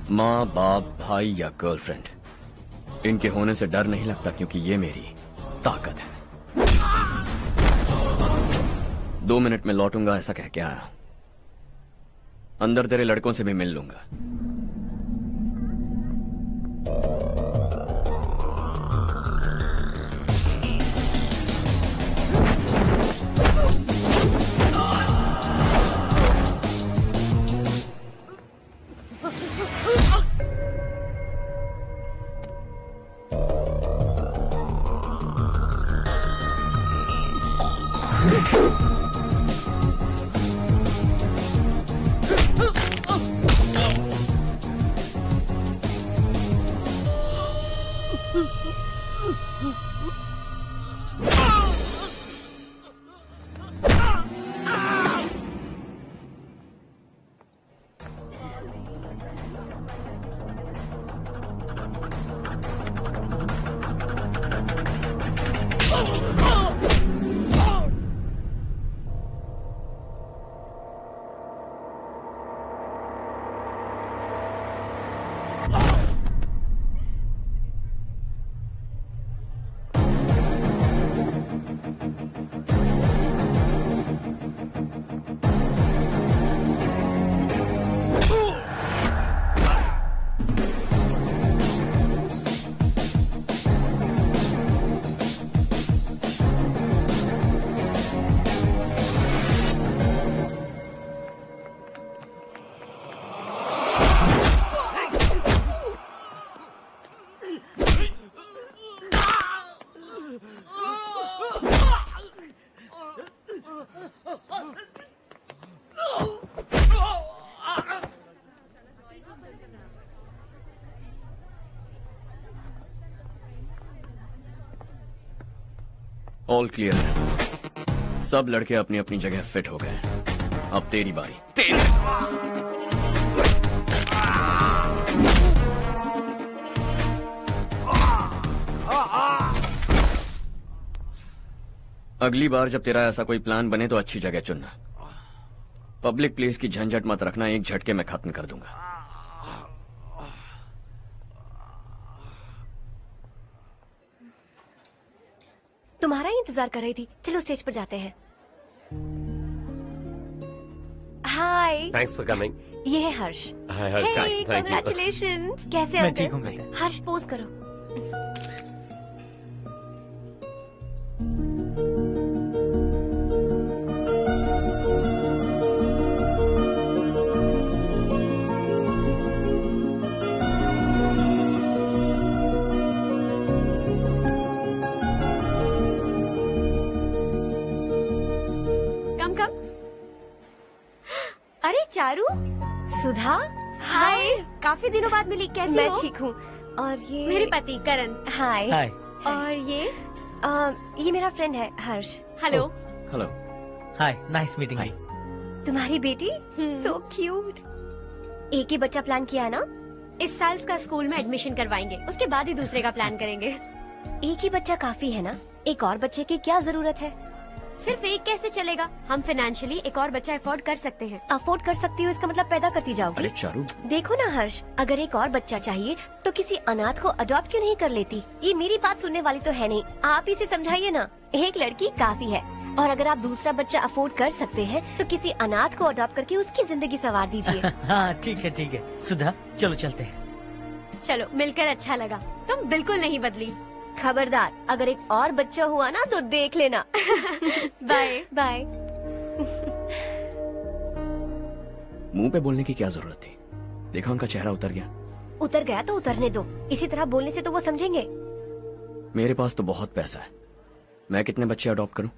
Speaker 5: माँ बाप भाई या गर्लफ्रेंड, इनके होने से डर नहीं लगता, क्योंकि ये मेरी ताकत है। 2 मिनट में लौटूंगा ऐसा कह के आया। अंदर तेरे लड़कों से भी मिल लूंगा। ऑल क्लियर है। सब लड़के अपनी अपनी जगह फिट हो गए। अब तेरी बारी। अगली बार जब तेरा ऐसा कोई प्लान बने तो अच्छी जगह चुनना। पब्लिक प्लेस की झंझट मत रखना, एक झटके में खत्म कर दूंगा।
Speaker 6: तुम्हारा ही इंतजार कर रही थी। चलो स्टेज पर जाते हैं। हाय।
Speaker 17: Thanks for coming.
Speaker 6: ये है Harsh.
Speaker 17: Hi Harsh, thank you.
Speaker 6: Congratulations. कैसे
Speaker 17: मैं
Speaker 6: हो
Speaker 17: ठीक
Speaker 6: तुम?
Speaker 17: हूँ।
Speaker 6: हर्ष पोज करो।
Speaker 11: अरे चारू।
Speaker 6: सुधा।
Speaker 11: हाय। काफी दिनों बाद मिली, कैसी
Speaker 6: मैं
Speaker 11: हो?
Speaker 6: ठीक हूँ। और ये
Speaker 11: मेरे पति करण।
Speaker 6: हाय।
Speaker 14: हाय।
Speaker 6: और ये मेरा फ्रेंड है हर्ष।
Speaker 11: हेलो।
Speaker 5: हेलो।
Speaker 14: हाय, नाइस मीटिंग।
Speaker 6: तुम्हारी बेटी सो क्यूट। एक ही बच्चा प्लान किया है ना?
Speaker 11: इस साल इसका स्कूल में एडमिशन करवाएंगे, उसके बाद ही दूसरे का प्लान करेंगे।
Speaker 6: एक ही बच्चा काफी है ना? एक और बच्चे की क्या जरूरत है?
Speaker 11: सिर्फ एक कैसे चलेगा? हम फाइनेंशियली एक और बच्चा अफोर्ड कर सकते हैं।
Speaker 6: अफोर्ड कर सकती हो इसका मतलब पैदा करती जाओगी?
Speaker 5: अरे चारू,
Speaker 6: देखो ना हर्ष, अगर एक और बच्चा चाहिए तो किसी अनाथ को अडॉप्ट क्यों नहीं कर लेती? ये मेरी बात सुनने वाली तो है नहीं, आप इसे समझाइए ना। एक लड़की काफी है, और अगर आप दूसरा बच्चा अफोर्ड कर सकते हैं तो किसी अनाथ को अडॉप्ट करके उसकी जिंदगी संवार दीजिए।
Speaker 14: हाँ ठीक है सुधा, चलो चलते हैं।
Speaker 11: चलो, मिलकर अच्छा लगा। तुम बिल्कुल नहीं बदली।
Speaker 6: खबरदार, अगर एक और बच्चा हुआ ना तो देख लेना।
Speaker 11: Bye
Speaker 6: bye.
Speaker 5: मुंह पे बोलने की क्या जरूरत थी? देखा उनका चेहरा उतर गया।
Speaker 6: उतर गया तो उतरने दो, इसी तरह बोलने से तो वो समझेंगे।
Speaker 5: मेरे पास तो बहुत पैसा है, मैं कितने बच्चे अडॉप्ट करूं?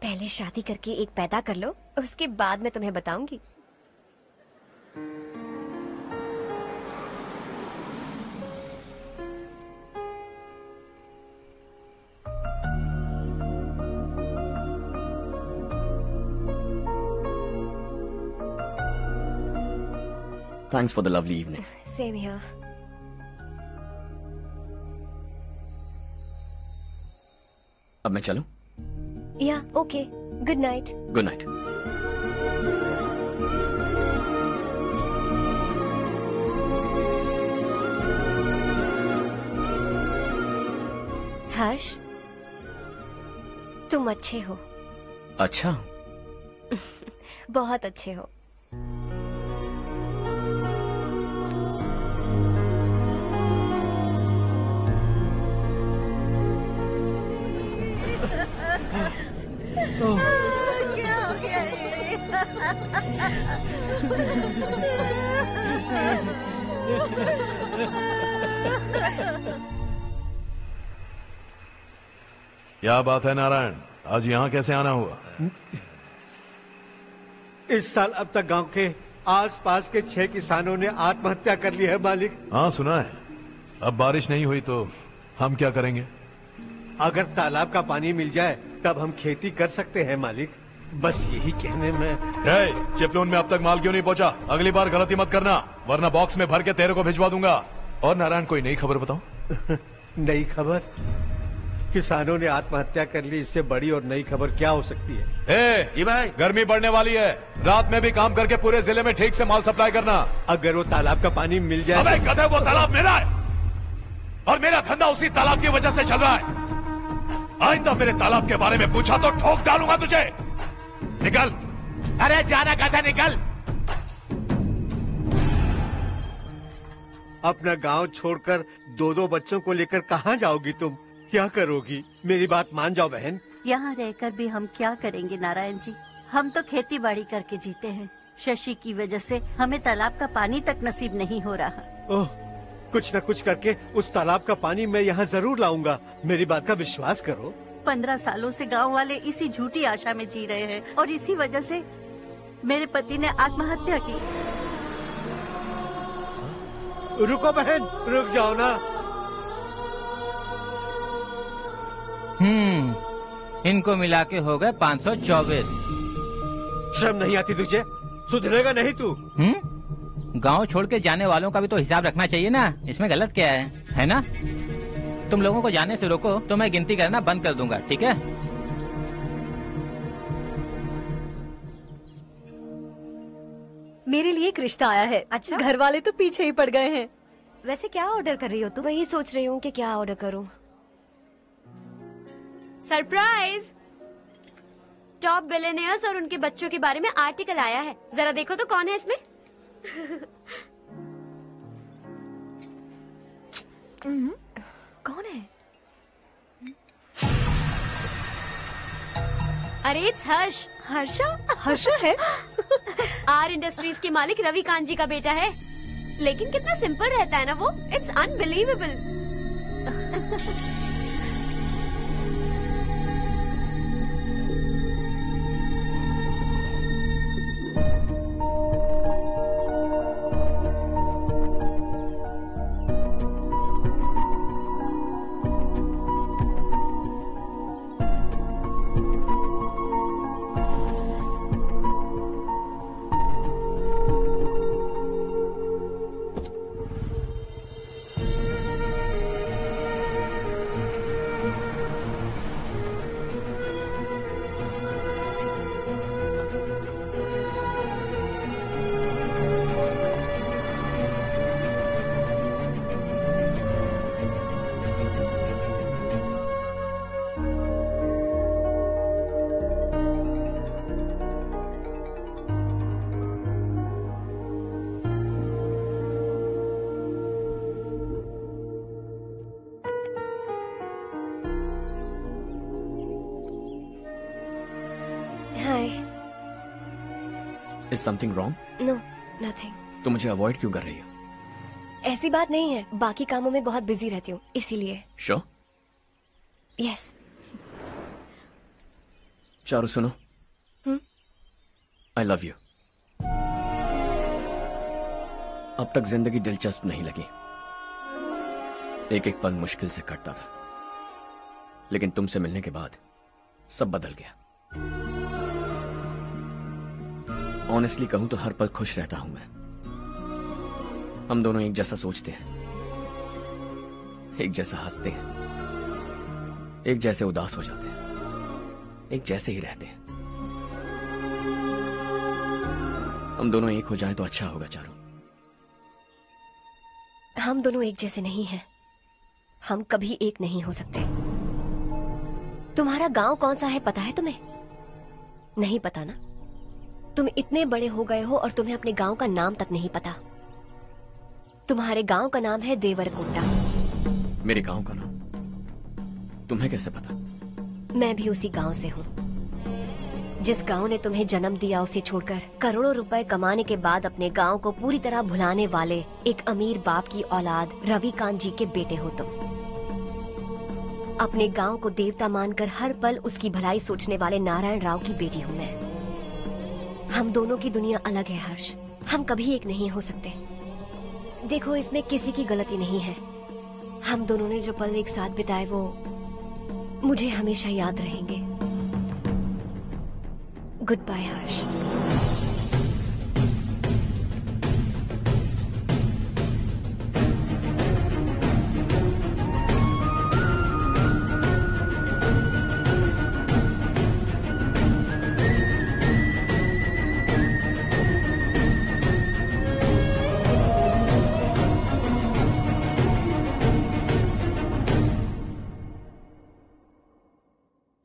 Speaker 6: पहले शादी करके एक पैदा कर लो, उसके बाद मैं तुम्हें बताऊंगी।
Speaker 5: Thanks for the lovely evening.
Speaker 6: Same here.
Speaker 5: अब मैं चलूं?
Speaker 6: Yeah, okay. Good night.
Speaker 5: Good night.
Speaker 6: हर्ष, तुम अच्छे हो।
Speaker 5: अच्छा।
Speaker 6: बहुत अच्छे हो।
Speaker 20: क्या हो गया
Speaker 7: क्या बात है नारायण, आज यहाँ कैसे आना हुआ?
Speaker 12: इस साल अब तक गांव के आसपास के 6 किसानों ने आत्महत्या कर ली है मालिक।
Speaker 7: हाँ सुना है। अब बारिश नहीं हुई तो हम क्या करेंगे?
Speaker 12: अगर तालाब का पानी मिल जाए तब हम खेती कर सकते हैं मालिक। बस यही कहने में।
Speaker 7: चिपलून में अब तक माल क्यों नहीं पहुंचा? अगली बार गलती मत करना, वरना बॉक्स में भर के तेरे को भिजवा दूंगा। और नारायण, कोई नई खबर बताओ।
Speaker 12: नई खबर? किसानों ने आत्महत्या कर ली, इससे बड़ी और नई खबर क्या हो सकती है?
Speaker 7: ये भाई, गर्मी बढ़ने वाली है, रात में भी काम करके पूरे जिले में ठीक से माल सप्लाई करना।
Speaker 12: अगर वो तालाब का पानी मिल जाए।
Speaker 7: अबे गधे, वो तालाब मेरा है और मेरा धंधा उसी तालाब की वजह से चल रहा है। आइंदा मेरे तालाब के बारे में पूछा तो ठोक डालूंगा तुझे। निकल।
Speaker 21: अरे जाना गधा, निकल।
Speaker 12: अपना गांव छोड़कर 2-2 बच्चों को लेकर कहाँ जाओगी तुम? क्या करोगी? मेरी बात मान जाओ बहन।
Speaker 20: यहाँ रहकर भी हम क्या करेंगे नारायण जी? हम तो खेती बाड़ी करके जीते हैं। शशि की वजह से हमें तालाब का पानी तक नसीब नहीं हो रहा।
Speaker 12: ओह, कुछ न कुछ करके उस तालाब का पानी मैं यहाँ जरूर लाऊंगा। मेरी बात का विश्वास करो।
Speaker 20: 15 सालों से गांव वाले इसी झूठी आशा में जी रहे हैं और इसी वजह से मेरे पति ने आत्महत्या की।
Speaker 12: रुको बहन, रुक जाओ ना।
Speaker 21: इनको मिला के हो गए 524।
Speaker 12: शर्म नहीं आती तुझे? सुधरेगा नहीं तू?
Speaker 21: गांव छोड़ के जाने वालों का भी तो हिसाब रखना चाहिए ना। इसमें गलत क्या है ना? तुम लोगों को जाने से रोको तो मैं गिनती करना बंद कर दूंगा, ठीक है?
Speaker 8: मेरे लिए एक रिश्ता आया है। अच्छा? घर वाले तो पीछे ही पड़ गए हैं।
Speaker 6: वैसे क्या ऑर्डर कर रही हो तुम? वही सोच रही हूँ कि क्या ऑर्डर करूँ।
Speaker 11: सरप्राइज! टॉप बिलियनियर्स और उनके बच्चों के बारे में आर्टिकल आया है। जरा देखो तो कौन है इसमें।
Speaker 8: कौन है?
Speaker 11: अरे इट्स हर्ष।
Speaker 8: हर्षा है?
Speaker 11: आर इंडस्ट्रीज के मालिक रवि कांत जी का बेटा है। लेकिन कितना सिंपल रहता है ना वो। It's unbelievable.
Speaker 5: Is something wrong?
Speaker 6: No, nothing.
Speaker 5: तो मुझे अवॉइड क्यों कर रही हो?
Speaker 6: ऐसी बात नहीं है, बाकी कामों में बहुत बिजी रहती हूँ इसीलिए।
Speaker 5: Sure?
Speaker 6: Yes.
Speaker 5: चारू सुनो। I love you. अब तक जिंदगी दिलचस्प नहीं लगी। एक एक पल मुश्किल से कटता था, लेकिन तुमसे मिलने के बाद सब बदल गया। ऑनेस्टली कहूं तो हर पल खुश रहता हूं मैं। हम दोनों एक जैसा सोचते हैं, एक जैसा हंसते हैं, एक जैसे उदास हो जाते हैं, एक जैसे ही रहते हैं। हम दोनों एक हो जाएं तो अच्छा होगा चारू।
Speaker 6: हम दोनों एक जैसे नहीं हैं। हम कभी एक नहीं हो सकते। तुम्हारा गांव कौन सा है पता है तुम्हें? नहीं पता ना? तुम इतने बड़े हो गए हो और तुम्हें अपने गांव का नाम तक नहीं पता। तुम्हारे गांव का नाम है देवरकोंडा।
Speaker 5: मेरे गांव का नाम तुम्हें कैसे पता?
Speaker 6: मैं भी उसी गांव से हूँ। जिस गांव ने तुम्हें जन्म दिया उसे छोड़कर करोड़ों रुपए कमाने के बाद अपने गांव को पूरी तरह भुलाने वाले एक अमीर बाप की औलाद रवि कांत जी के बेटे हो तुम। अपने गांव को देवता मानकर हर पल उसकी भलाई सोचने वाले नारायण राव की बेटी हूँ मैं। हम दोनों की दुनिया अलग है हर्ष, हम कभी एक नहीं हो सकते। देखो, इसमें किसी की गलती नहीं है। हम दोनों ने जो पल एक साथ बिताए वो मुझे हमेशा याद रहेंगे। गुड बाय हर्ष।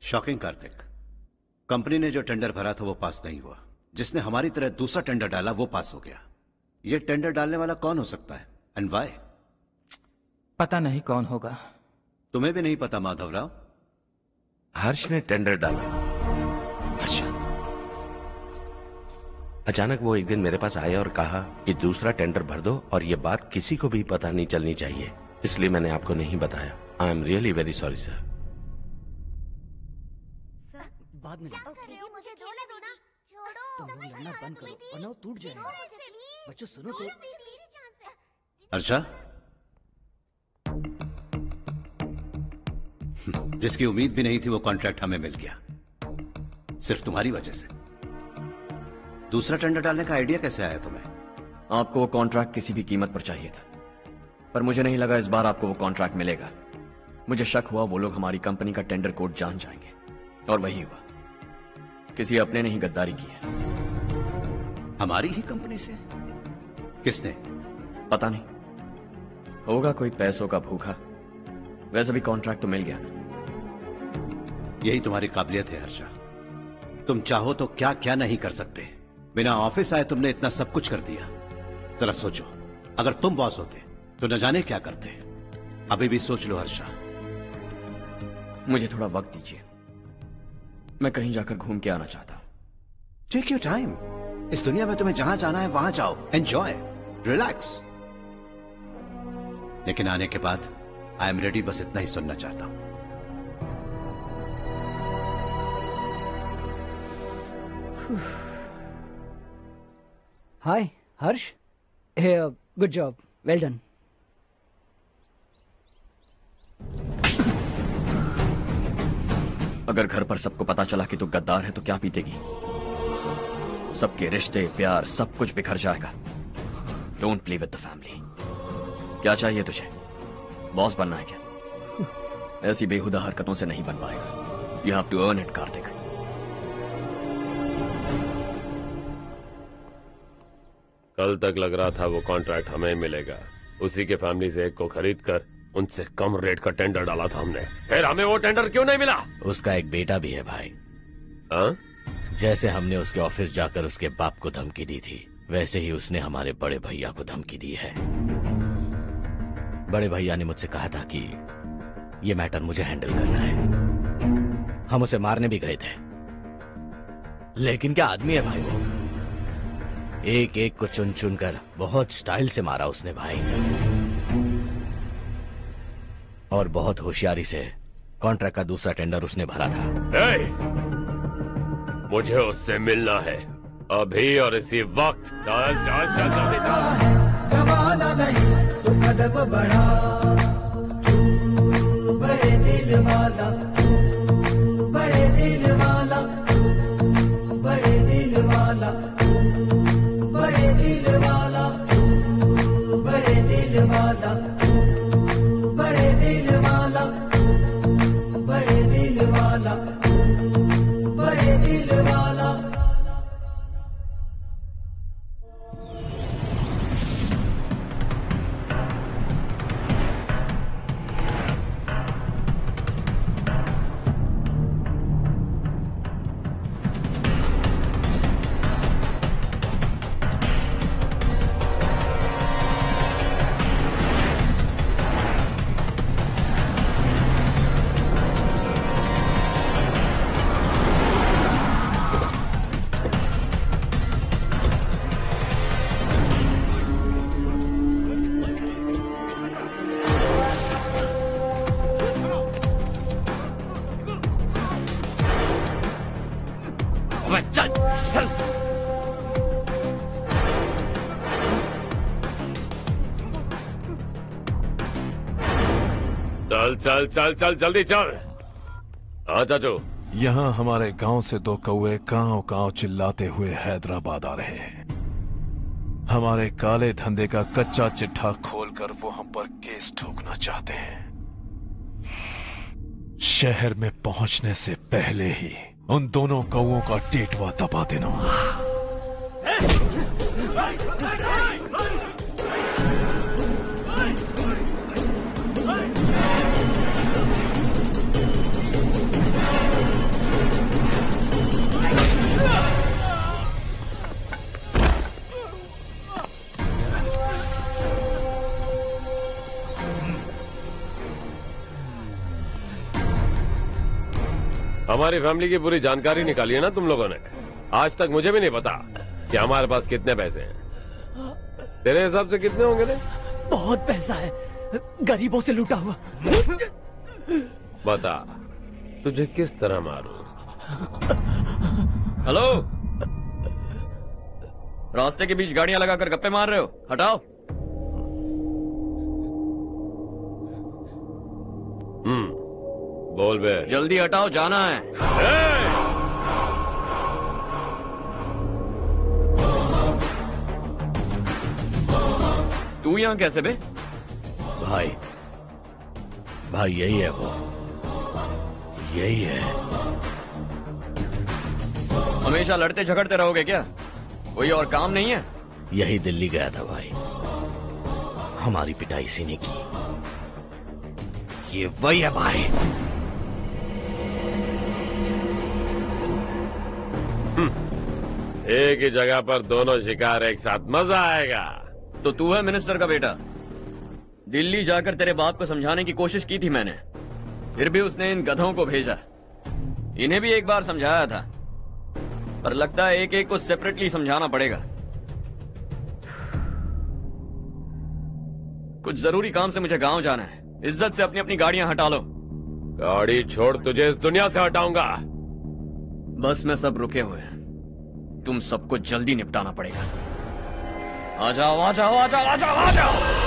Speaker 9: शॉकिंग कार्तिक, कंपनी ने जो टेंडर भरा था वो पास नहीं हुआ। जिसने हमारी तरह दूसरा टेंडर डाला वो पास हो गया। ये टेंडर डालने वाला कौन हो सकता है एंड व्हाई?
Speaker 21: पता नहीं कौन होगा।
Speaker 9: तुम्हें भी नहीं पता माधवराव?
Speaker 15: हर्ष ने टेंडर डाला। हर्ष अचानक वो एक दिन मेरे पास आया और कहा कि दूसरा टेंडर भर दो और ये बात किसी को भी पता नहीं चलनी चाहिए, इसलिए मैंने आपको नहीं बताया। I am really very sorry sir.
Speaker 18: बाद में
Speaker 6: मुझे धोने दो ना। छोड़ो,
Speaker 18: तुम लोग लड़ना बंद करो वरना वो टूट जाएगा। बच्चों सुनो तो।
Speaker 9: अर्षा, जिसकी उम्मीद भी नहीं थी वो कॉन्ट्रैक्ट हमें मिल गया, सिर्फ तुम्हारी वजह से। दूसरा टेंडर डालने का आइडिया कैसे आया तुम्हें?
Speaker 5: आपको वो कॉन्ट्रैक्ट किसी भी कीमत पर चाहिए था, पर मुझे नहीं लगा इस बार आपको वो कॉन्ट्रैक्ट मिलेगा। मुझे शक हुआ वो लोग हमारी कंपनी का टेंडर कोड जान जाएंगे, और वही हुआ। किसी अपने ने ही गद्दारी की है।
Speaker 9: हमारी ही कंपनी से? किसने?
Speaker 5: पता नहीं, होगा कोई पैसों का भूखा। वैसे भी कॉन्ट्रैक्ट तो मिल गया ना।
Speaker 9: यही तुम्हारी काबिलियत है हर्षा, तुम चाहो तो क्या क्या नहीं कर सकते। बिना ऑफिस आए तुमने इतना सब कुछ कर दिया। जरा सोचो, अगर तुम बॉस होते तो न जाने क्या करते। अभी भी सोच लो हर्षा।
Speaker 5: मुझे थोड़ा वक्त दीजिए, मैं कहीं जाकर घूम के आना चाहता हूं।
Speaker 9: Take your time. इस दुनिया में तुम्हें जहां जाना है वहां जाओ, एंजॉय, रिलैक्स। लेकिन आने के बाद आई एम रेडी, बस इतना ही सुनना चाहता हूं।
Speaker 18: Hi Harsh. Good job, well done.
Speaker 5: अगर घर पर सबको पता चला कि तू गद्दार है तो क्या पीतेगी? सबके रिश्ते, प्यार, सब कुछ बिखर जाएगा। Don't play with the family. क्या चाहिए तुझे? बॉस बनना है क्या? ऐसी बेहुदा हरकतों से नहीं बन पाएगा। You have to earn it Kartik.
Speaker 17: कल तक लग रहा था वो कॉन्ट्रैक्ट हमें मिलेगा, उसी के फैमिली से एक को खरीद कर उनसे कम रेट का टेंडर डाला था हमने, फिर हमें वो टेंडर क्यों नहीं मिला?
Speaker 4: उसका एक बेटा भी है भाई।
Speaker 17: हाँ?
Speaker 4: जैसे हमने उसके ऑफिस जाकर उसके बाप को धमकी दी थी, वैसे ही उसने हमारे बड़े भैया को धमकी दी है। बड़े भैया ने मुझसे कहा था कि ये मैटर मुझे हैंडल करना है। हम उसे मारने भी गए थे, लेकिन क्या आदमी है भाई वो। एक एक को चुन चुन कर बहुत स्टाइल से मारा उसने भाई, और बहुत होशियारी से कॉन्ट्रैक्ट का दूसरा टेंडर उसने भरा था।
Speaker 17: मुझे उससे मिलना है अभी और इसी वक्त। चल चल चल जल्दी चल।
Speaker 2: जमाना नहीं तो कदम बढ़ा, तू बड़े दिल वाला, तू बड़े दिल वाला, तू बड़े दिल वाला, तू बड़े दिल वाला, तू बड़े दिल वाला, तू बड़े दिल वाला, तू बड़े दिल वाला, तू बड़े दिल वाला।
Speaker 5: अबे चल चल।
Speaker 17: चल चल चल चल जल्दी चल। हाँ चाचू।
Speaker 7: यहाँ हमारे गांव से 2 कौवे कांव कांव चिल्लाते हुए हैदराबाद आ रहे हैं। हमारे काले धंधे का कच्चा चिट्ठा खोलकर वो हम पर केस ठोकना चाहते हैं। शहर में पहुंचने से पहले ही उन दोनों कौवों का टेटवा दबा देना।
Speaker 17: हमारी फैमिली की पूरी जानकारी निकाली है ना तुम लोगों ने। आज तक मुझे भी नहीं पता कि हमारे पास कितने पैसे हैं। तेरे हिसाब से कितने होंगे रे?
Speaker 14: बहुत पैसा है, गरीबों से लूटा हुआ।
Speaker 17: बता तुझे किस तरह मारूं?
Speaker 5: हेलो, रास्ते के बीच गाड़ियां लगाकर गप्पे मार रहे हो? हटाओ।
Speaker 17: बोल बे।
Speaker 5: जल्दी हटाओ, जाना है। तू यहां कैसे बे?
Speaker 4: भाई यही है वो, यही है।
Speaker 5: हमेशा लड़ते झगड़ते रहोगे क्या? कोई और काम नहीं है?
Speaker 4: यही दिल्ली गया था भाई, हमारी पिटाई इसी ने की। ये वही है भाई।
Speaker 17: एक ही जगह पर दोनों शिकार एक साथ, मजा आएगा।
Speaker 5: तो तू है मिनिस्टर का बेटा? दिल्ली जाकर तेरे बाप को समझाने की कोशिश की थी मैंने, फिर भी उसने इन गधों को भेजा। इन्हें भी एक बार समझाया था, पर लगता है एक एक को सेपरेटली समझाना पड़ेगा। कुछ जरूरी काम से मुझे गांव जाना है। इज्जत से अपनी अपनी गाड़ियां हटा लो।
Speaker 17: गाड़ी छोड़, तुझे इस दुनिया से हटाऊंगा।
Speaker 5: बस में सब रुके हुए हैं, तुम सबको जल्दी निपटाना पड़ेगा। आ जाओ आ जाओ आ जाओ आ जाओ आ जाओ।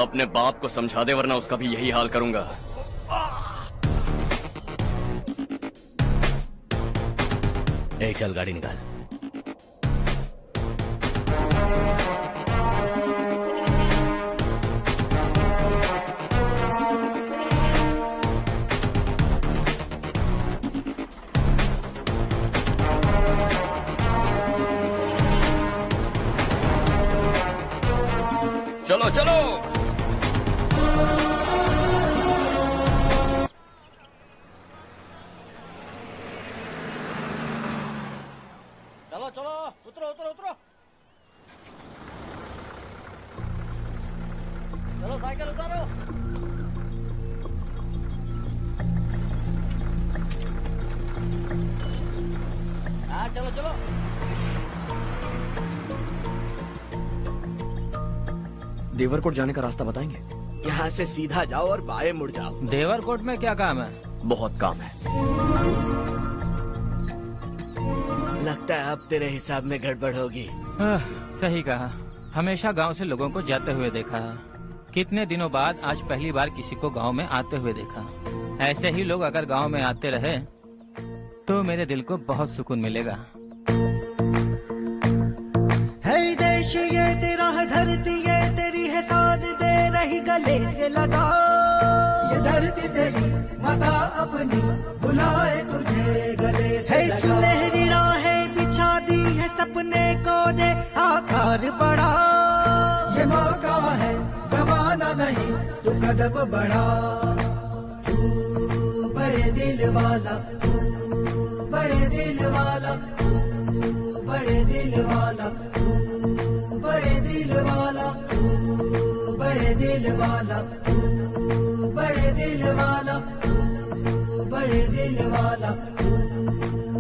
Speaker 5: अपने बाप को समझा दे, वरना उसका भी यही हाल करूंगा।
Speaker 4: चल गाड़ी निकाल।
Speaker 5: चलो चलो।
Speaker 14: चलो चलो, उतरो उतरो उतरो। चलो साइकिल उतारो। हाँ चलो चलो।
Speaker 5: देवरकोट जाने का रास्ता बताएंगे?
Speaker 4: यहाँ से सीधा जाओ और बाएं मुड़ जाओ।
Speaker 21: देवरकोट में क्या काम है?
Speaker 5: बहुत काम है।
Speaker 4: लगता है अब तेरे हिसाब में गड़बड़ होगी।
Speaker 21: सही कहा। हमेशा गांव से लोगों को जाते हुए देखा है, कितने दिनों बाद आज पहली बार किसी को गांव में आते हुए देखा। ऐसे ही लोग अगर गांव में आते रहे तो मेरे दिल को बहुत सुकून मिलेगा।
Speaker 2: है देश ये तेरा है, धरती ये तेरी है, साथ दे रही गले से लगा। ये धरती तेरी माता अपनी बुलाए तुझे गले से लगा। सुनहरी राहें बिछा दी है, सपने को दे आकार बड़ा। ये मौका है गवाना नहीं, तू कदम बढ़ा। तू बड़े दिल वाला, तू बड़े दिल वाला, तू बड़े दिल वाला, तू बड़े दिल वाला, तू बड़े दिल वाला, तू बड़े दिल वाला, तू बड़े दिल वाला, तू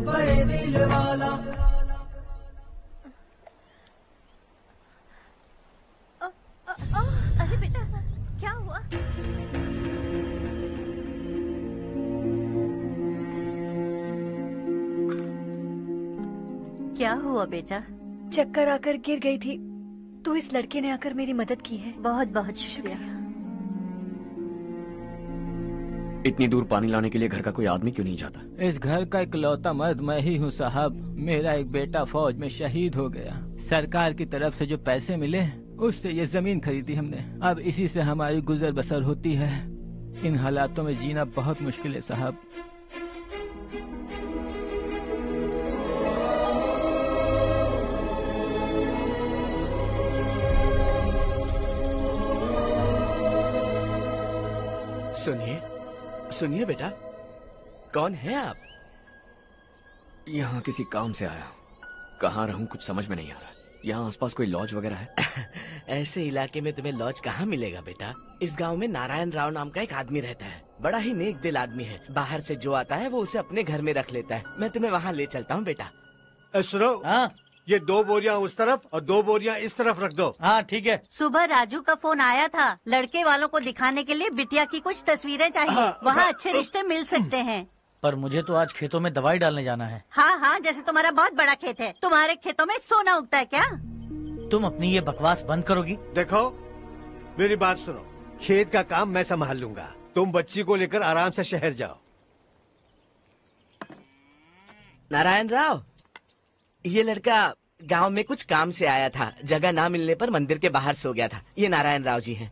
Speaker 2: बड़े दिल वाला।
Speaker 20: अरे बेटा क्या हुआ? क्या हुआ बेटा?
Speaker 8: चक्कर आकर गिर गई थी तो इस लड़के ने आकर मेरी मदद की है।
Speaker 20: बहुत बहुत शुक्रिया।
Speaker 5: इतनी दूर पानी लाने के लिए घर का कोई आदमी क्यों नहीं जाता?
Speaker 21: इस घर का इकलौता मर्द मैं ही हूँ साहब। मेरा एक बेटा फौज में शहीद हो गया। सरकार की तरफ से जो पैसे मिले उससे ये जमीन खरीदी हमने। अब इसी से हमारी गुजर बसर होती है। इन हालातों में जीना बहुत मुश्किल है साहब।
Speaker 4: सुनिए सुनिए बेटा, कौन है आप?
Speaker 5: यहाँ किसी काम से आया। कहाँ रहूं कुछ समझ में नहीं आ रहा। यहाँ आसपास कोई लॉज वगैरह है?
Speaker 4: ऐसे इलाके में तुम्हें लॉज कहाँ मिलेगा बेटा? इस गांव में नारायण राव नाम का एक आदमी रहता है। बड़ा ही नेक दिल आदमी है। बाहर से जो आता है वो उसे अपने घर में रख लेता है। मैं तुम्हें वहाँ ले चलता हूँ बेटा।
Speaker 12: सुनो, ये 2 बोरियां उस तरफ और 2 बोरियां इस तरफ रख दो।
Speaker 14: हाँ ठीक है।
Speaker 20: सुबह राजू का फोन आया था, लड़के वालों को दिखाने के लिए बिटिया की कुछ तस्वीरें चाहिए। वहाँ अच्छे रिश्ते मिल सकते हैं।
Speaker 14: पर मुझे तो आज खेतों में दवाई डालने जाना है।
Speaker 20: हाँ हाँ, जैसे तुम्हारा बहुत बड़ा खेत है। तुम्हारे खेतों में सोना उगता है क्या?
Speaker 14: तुम अपनी ये बकवास बंद करोगी?
Speaker 12: देखो मेरी बात सुनो, खेत का काम मैं संभाल लूंगा। तुम बच्ची को लेकर आराम से शहर जाओ।
Speaker 4: नारायण राव, ये लड़का गांव में कुछ काम से आया था। जगह ना मिलने पर मंदिर के बाहर सो गया था। ये नारायण राव जी हैं।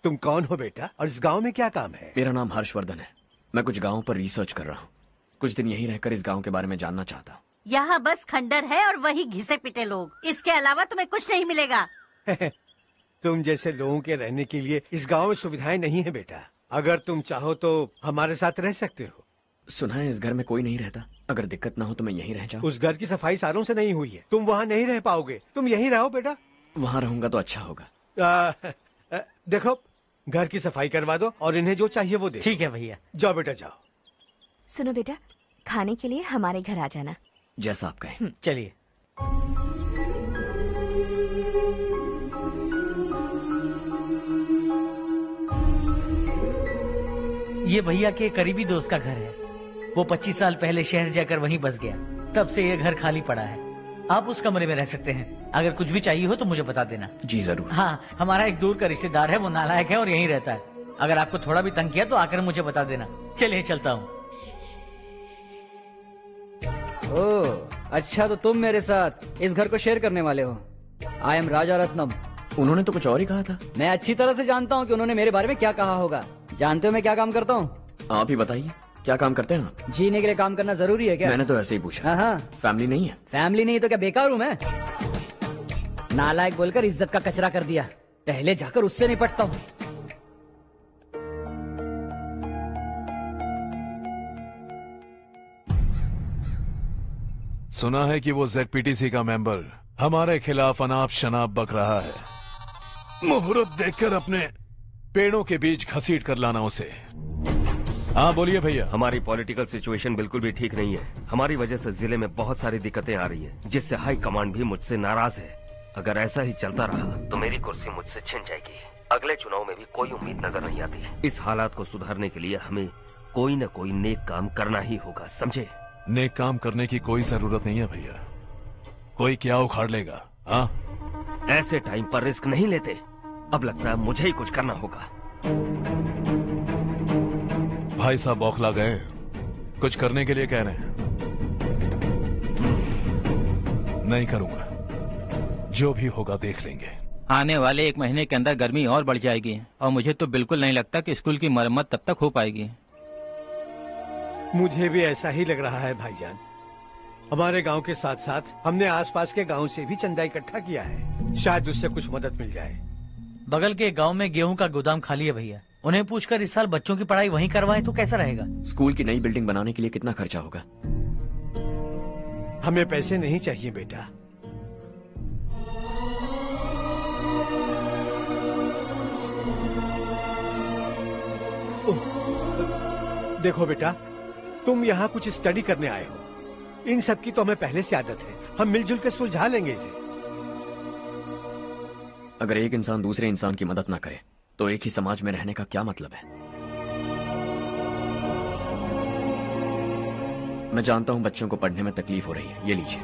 Speaker 12: तुम कौन हो बेटा और इस गांव में क्या काम है?
Speaker 5: मेरा नाम हर्षवर्धन है। मैं कुछ गाँव पर रिसर्च कर रहा हूँ। कुछ दिन यहीं रहकर इस गाँव के बारे में जानना चाहता हूँ।
Speaker 20: यहाँ बस खंडर है और वही घिसे पिटे लोग। इसके अलावा तुम्हें कुछ नहीं मिलेगा।
Speaker 12: तुम जैसे लोगों के रहने के लिए इस गांव में सुविधाएं नहीं है बेटा। अगर तुम चाहो तो हमारे साथ रह सकते हो।
Speaker 5: सुना है इस घर में कोई नहीं रहता। अगर दिक्कत ना हो तो मैं यहीं रह जाऊँ।
Speaker 12: उस घर की सफाई सालों से नहीं हुई है। तुम वहाँ नहीं रह पाओगे। तुम यहीं रहो बेटा।
Speaker 5: वहाँ रहूंगा तो अच्छा होगा।
Speaker 12: देखो, घर की सफाई करवा दो और इन्हें जो चाहिए वो दे।
Speaker 14: ठीक है भैया।
Speaker 12: जाओ बेटा जाओ।
Speaker 13: सुनो बेटा, खाने के लिए हमारे घर आ जाना।
Speaker 5: जैसा आप कहें।
Speaker 14: चलिए। ये भैया के करीबी दोस्त का घर है। वो 25 साल पहले शहर जाकर वहीं बस गया। तब से ये घर खाली पड़ा है। आप उस कमरे में रह सकते हैं। अगर कुछ भी चाहिए हो तो मुझे बता देना।
Speaker 5: जी जरूर।
Speaker 14: हाँ, हमारा एक दूर का रिश्तेदार है, वो नालायक है और यहीं रहता है। अगर आपको थोड़ा भी तंग किया तो आकर मुझे बता देना। चलिए चलता हूँ।
Speaker 18: ओह अच्छा, तो तुम मेरे साथ इस घर को शेयर करने वाले हो। आई एम राजा रत्नम।
Speaker 5: उन्होंने तो कुछ और ही कहा था।
Speaker 18: मैं अच्छी तरह से जानता हूँ कि उन्होंने मेरे बारे में क्या कहा होगा। जानते हो मैं क्या काम करता हूँ?
Speaker 5: आप ही बताइए, क्या काम करते हैं आप?
Speaker 18: जीने के लिए काम करना जरूरी है क्या?
Speaker 5: मैंने तो ऐसे ही पूछा।
Speaker 18: हाँ।
Speaker 5: फैमिली नहीं है?
Speaker 18: फैमिली नहीं तो क्या बेकार हूँ मैं? नालायक बोलकर इज्जत का कचरा कर दिया। पहले जाकर उससे निपटता हूँ।
Speaker 7: सुना है कि वो ZPTC का मेंबर हमारे खिलाफ अनाप शनाप बक रहा है। मुहूर्त देखकर अपने पेड़ों के बीच घसीट कर लाना उसे। हाँ बोलिए भैया।
Speaker 1: हमारी पॉलिटिकल सिचुएशन बिल्कुल भी ठीक नहीं है। हमारी वजह से जिले में बहुत सारी दिक्कतें आ रही है, जिससे हाई कमांड भी मुझसे नाराज है। अगर ऐसा ही चलता रहा तो मेरी कुर्सी मुझसे छिन जाएगी। अगले चुनाव में भी कोई उम्मीद नजर नहीं आती। इस हालात को सुधारने के लिए हमें कोई न कोई नेक काम करना ही होगा, समझे?
Speaker 7: नेक काम करने की कोई जरूरत नहीं है भैया। कोई क्या उखाड़ लेगा? हाँ,
Speaker 1: ऐसे टाइम पर रिस्क नहीं लेते। अब लगता है मुझे ही कुछ करना होगा।
Speaker 7: भाई साहब बौखला गए, कुछ करने के लिए कह रहे हैं। नहीं करूंगा, जो भी होगा देख लेंगे।
Speaker 21: आने वाले 1 महीने के अंदर गर्मी और बढ़ जाएगी और मुझे तो बिल्कुल नहीं लगता कि स्कूल की मरम्मत तब तक हो पाएगी।
Speaker 12: मुझे भी ऐसा ही लग रहा है भाईजान। हमारे गांव के साथ साथ हमने आसपास के गांव से भी चंदा इकट्ठा किया है, शायद उससे कुछ मदद मिल जाए।
Speaker 14: बगल के गांव में गेहूं का गोदाम खाली है भैया, उन्हें पूछकर इस साल बच्चों की पढ़ाई वहीं करवाएं तो कैसा रहेगा?
Speaker 5: स्कूल की नई बिल्डिंग बनाने के लिए कितना खर्चा होगा?
Speaker 12: हमें पैसे नहीं चाहिए बेटा। देखो बेटा, तुम यहाँ कुछ स्टडी करने आए हो। इन सब की तो हमें पहले से आदत है। हम मिलजुल के सुलझा लेंगे इसे।
Speaker 5: अगर एक इंसान दूसरे इंसान की मदद ना करे तो एक ही समाज में रहने का क्या मतलब है? मैं जानता हूं बच्चों को पढ़ने में तकलीफ हो रही है, ये लीजिए।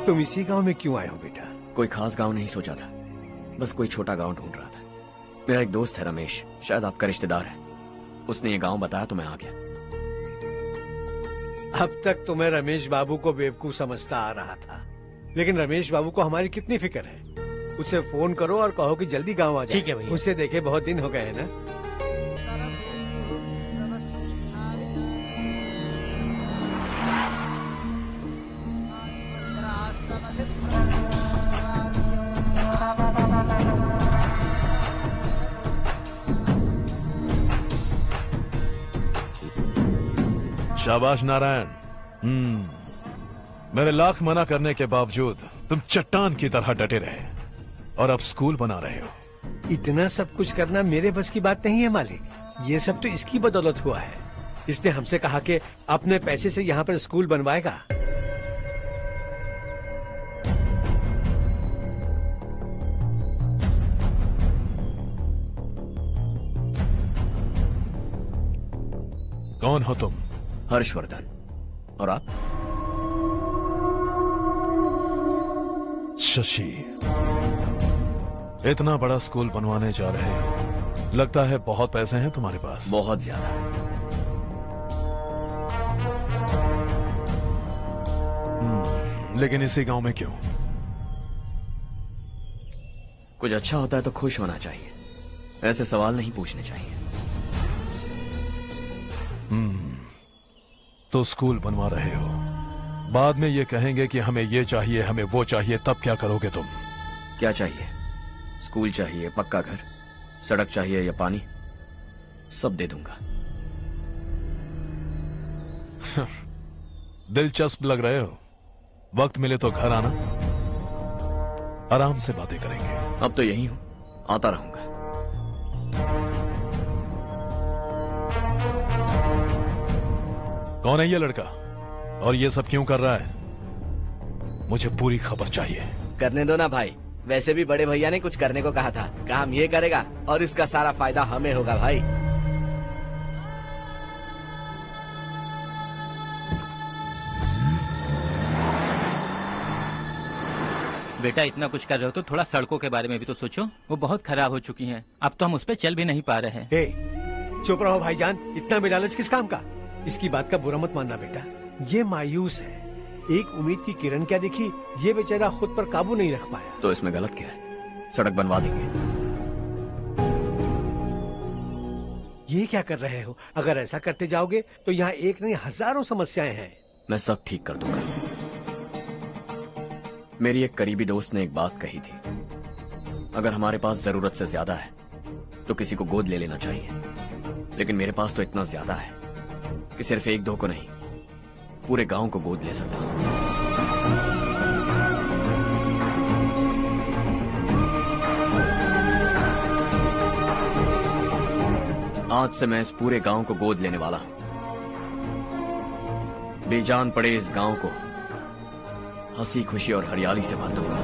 Speaker 12: तुम इसी गांव में क्यों आए हो बेटा?
Speaker 5: कोई खास गांव नहीं सोचा था, बस कोई छोटा गांव ढूंढ रहा था। मेरा एक दोस्त है रमेश, शायद आपका रिश्तेदार है, उसने ये गांव बताया तो मैं आ गया।
Speaker 12: अब तक तो मैं रमेश बाबू को बेवकूफ समझता आ रहा था, लेकिन रमेश बाबू को हमारी कितनी फिक्र है। उसे फोन करो और कहो कि जल्दी गांव आ जाए।
Speaker 14: ठीक है भैया।
Speaker 12: उसे देखे बहुत दिन हो गए हैं ना।
Speaker 7: शाबाश नारायण। मेरे लाख मना करने के बावजूद तुम चट्टान की तरह डटे रहे और अब स्कूल बना रहे हो।
Speaker 12: इतना सब कुछ करना मेरे बस की बात नहीं है मालिक। ये सब तो इसकी बदौलत हुआ है। इसने हमसे कहा कि अपने पैसे से यहाँ पर स्कूल बनवाएगा।
Speaker 7: कौन हो तुम?
Speaker 5: हर्षवर्धन। और आप?
Speaker 7: शशि। इतना बड़ा स्कूल बनवाने जा रहे हो, लगता है बहुत पैसे हैं तुम्हारे पास।
Speaker 5: बहुत ज्यादा।
Speaker 7: लेकिन इसी गांव में क्यों?
Speaker 5: कुछ अच्छा होता है तो खुश होना चाहिए, ऐसे सवाल नहीं पूछने चाहिए।
Speaker 7: तो स्कूल बनवा रहे हो, बाद में ये कहेंगे कि हमें ये चाहिए, हमें वो चाहिए, तब क्या करोगे तुम?
Speaker 5: क्या चाहिए? स्कूल चाहिए, पक्का घर, सड़क चाहिए या पानी, सब दे दूंगा।
Speaker 7: दिलचस्प लग रहे हो। वक्त मिले तो घर आना, आराम से बातें करेंगे।
Speaker 5: अब तो यही हूं, आता रहूंगा।
Speaker 7: कौन है ये लड़का और ये सब क्यों कर रहा है? मुझे पूरी खबर चाहिए।
Speaker 4: करने दो ना भाई, वैसे भी बड़े भैया ने कुछ करने को कहा था, काम ये करेगा और इसका सारा फायदा हमें होगा भाई।
Speaker 21: बेटा इतना कुछ कर रहे हो तो थोड़ा सड़कों के बारे में भी तो सोचो, वो बहुत खराब हो चुकी हैं। अब तो हम उस पर चल भी नहीं पा रहे हैं।
Speaker 12: चुप रहो भाईजान, इतना बेलालच किस काम का? इसकी बात का बुरा मत मानना बेटा, ये मायूस है। एक उम्मीद की किरण क्या दिखी, ये बेचारा खुद पर काबू नहीं रख पाया।
Speaker 5: तो इसमें गलत क्या है? सड़क बनवा देंगे।
Speaker 12: ये क्या कर रहे हो? अगर ऐसा करते जाओगे तो यहाँ एक नहीं हजारों समस्याएं हैं।
Speaker 5: मैं सब ठीक कर दूंगा। मेरी एक करीबी दोस्त ने एक बात कही थी, अगर हमारे पास जरूरत से ज्यादा है तो किसी को गोद ले लेना चाहिए, लेकिन मेरे पास तो इतना ज्यादा है कि सिर्फ एक दो को नहीं, पूरे गांव को गोद ले सकता हूं। आज से मैं इस पूरे गांव को गोद लेने वाला हूं। बेजान पड़े इस गांव को हंसी खुशी और हरियाली से भर दूंगा।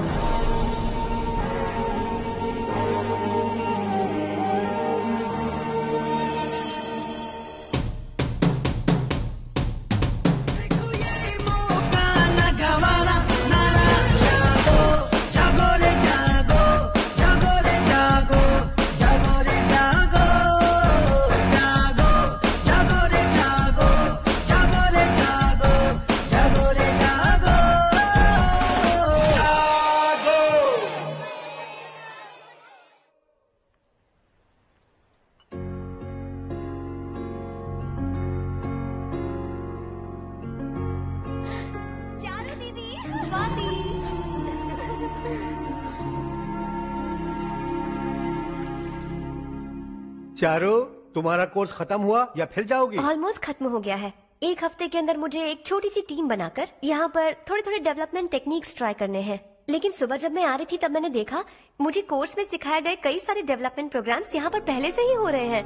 Speaker 12: चारों, तुम्हारा कोर्स खत्म हुआ या फिर जाओगी?
Speaker 6: ऑलमोस्ट खत्म हो गया है। एक हफ्ते के अंदर मुझे एक छोटी सी टीम बनाकर यहाँ पर थोड़े थोड़े डेवलपमेंट टेक्निक्स ट्राई करने हैं। लेकिन सुबह जब मैं आ रही थी तब मैंने देखा मुझे कोर्स में सिखाए गए कई सारे डेवलपमेंट प्रोग्राम्स यहाँ पर पहले से ही हो रहे हैं।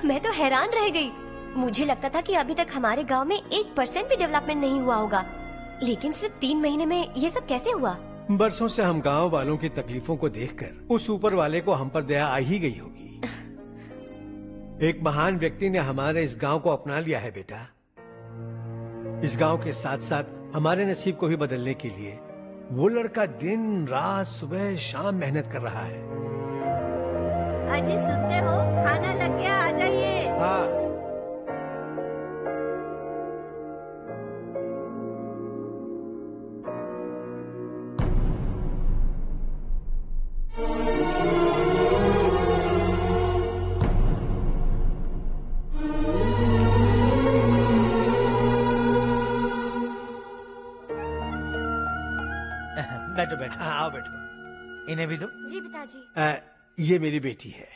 Speaker 6: मैं तो हैरान रह गई। मुझे लगता था कि अभी तक हमारे गाँव में 1% भी डेवलपमेंट नहीं हुआ होगा, लेकिन सिर्फ 3 महीने में ये सब कैसे हुआ?
Speaker 12: बरसों से हम गांव वालों की तकलीफों को देखकर उस ऊपर वाले को हम पर दया आ ही गई होगी। एक महान व्यक्ति ने हमारे इस गांव को अपना लिया है बेटा। इस गांव के साथ साथ हमारे नसीब को भी बदलने के लिए वो लड़का दिन रात सुबह शाम मेहनत कर रहा है।
Speaker 20: अजी सुनते हो, खाना लग गया, आ जाइए।
Speaker 12: हाँ।
Speaker 14: बैठो बैठो।
Speaker 12: आओ बैठो।
Speaker 14: इन्हें भी दो।
Speaker 6: जी पिताजी।
Speaker 12: ये मेरी बेटी है।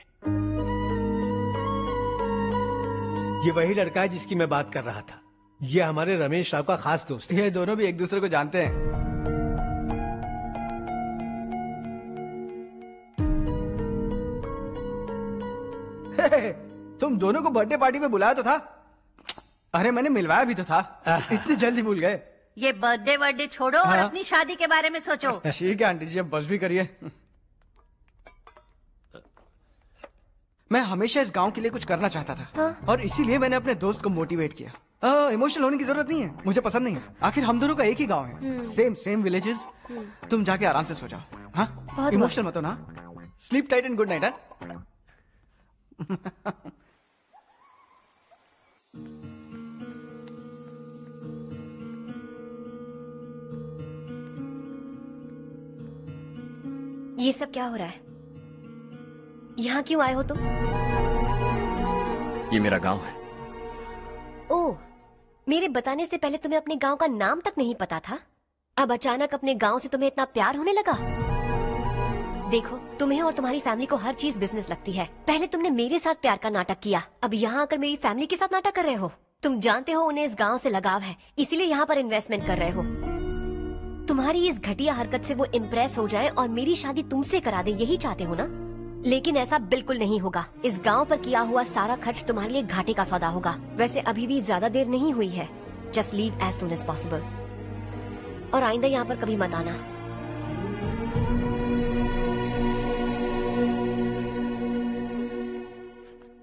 Speaker 12: ये वही लड़का है जिसकी मैं बात कर रहा था। ये हमारे रमेश राव का खास दोस्त है।
Speaker 10: ये दोनों भी एक दूसरे को जानते हैं। तुम दोनों को बर्थडे पार्टी में बुलाया तो था। अरे मैंने मिलवाया भी तो था। इतनी जल्दी भूल गए।
Speaker 20: ये बर्थडे छोड़ो और अपनी शादी के बारे में सोचो।
Speaker 10: ठीक है आंटी जी, अब बस भी करिए। मैं हमेशा इस गांव के लिए कुछ करना चाहता था और इसीलिए मैंने अपने दोस्त को मोटिवेट किया। इमोशनल होने की जरूरत नहीं है, मुझे पसंद नहीं है। आखिर हम दोनों का एक ही गांव है, सेम विलेजेस। तुम जाके आराम से सो जाओ। हाँ, इमोशनल मत हो ना। Sleep tight and good night.
Speaker 6: ये सब क्या हो रहा है? यहाँ क्यों आए हो तुम?
Speaker 5: ये मेरा गांव है।
Speaker 6: ओह, मेरे बताने से पहले तुम्हें अपने गांव का नाम तक नहीं पता था? अब अचानक अपने गांव से तुम्हें इतना प्यार होने लगा? देखो, तुम्हें और तुम्हारी फैमिली को हर चीज बिजनेस लगती है। पहले तुमने मेरे साथ प्यार का नाटक किया, अब यहाँ आकर मेरी फैमिली के साथ नाटक कर रहे हो। तुम जानते हो उन्हें इस गांव से लगाव है, इसीलिए यहाँ पर इन्वेस्टमेंट कर रहे हो। तुम्हारी इस घटिया हरकत से वो इम्प्रेस हो जाए और मेरी शादी तुमसे करा दे, यही चाहते हो ना? लेकिन ऐसा बिल्कुल नहीं होगा। इस गांव पर किया हुआ सारा खर्च तुम्हारे लिए घाटे का सौदा होगा। वैसे अभी भी ज्यादा देर नहीं हुई है। Just leave as soon as possible और आइंदा यहाँ पर कभी मत आना।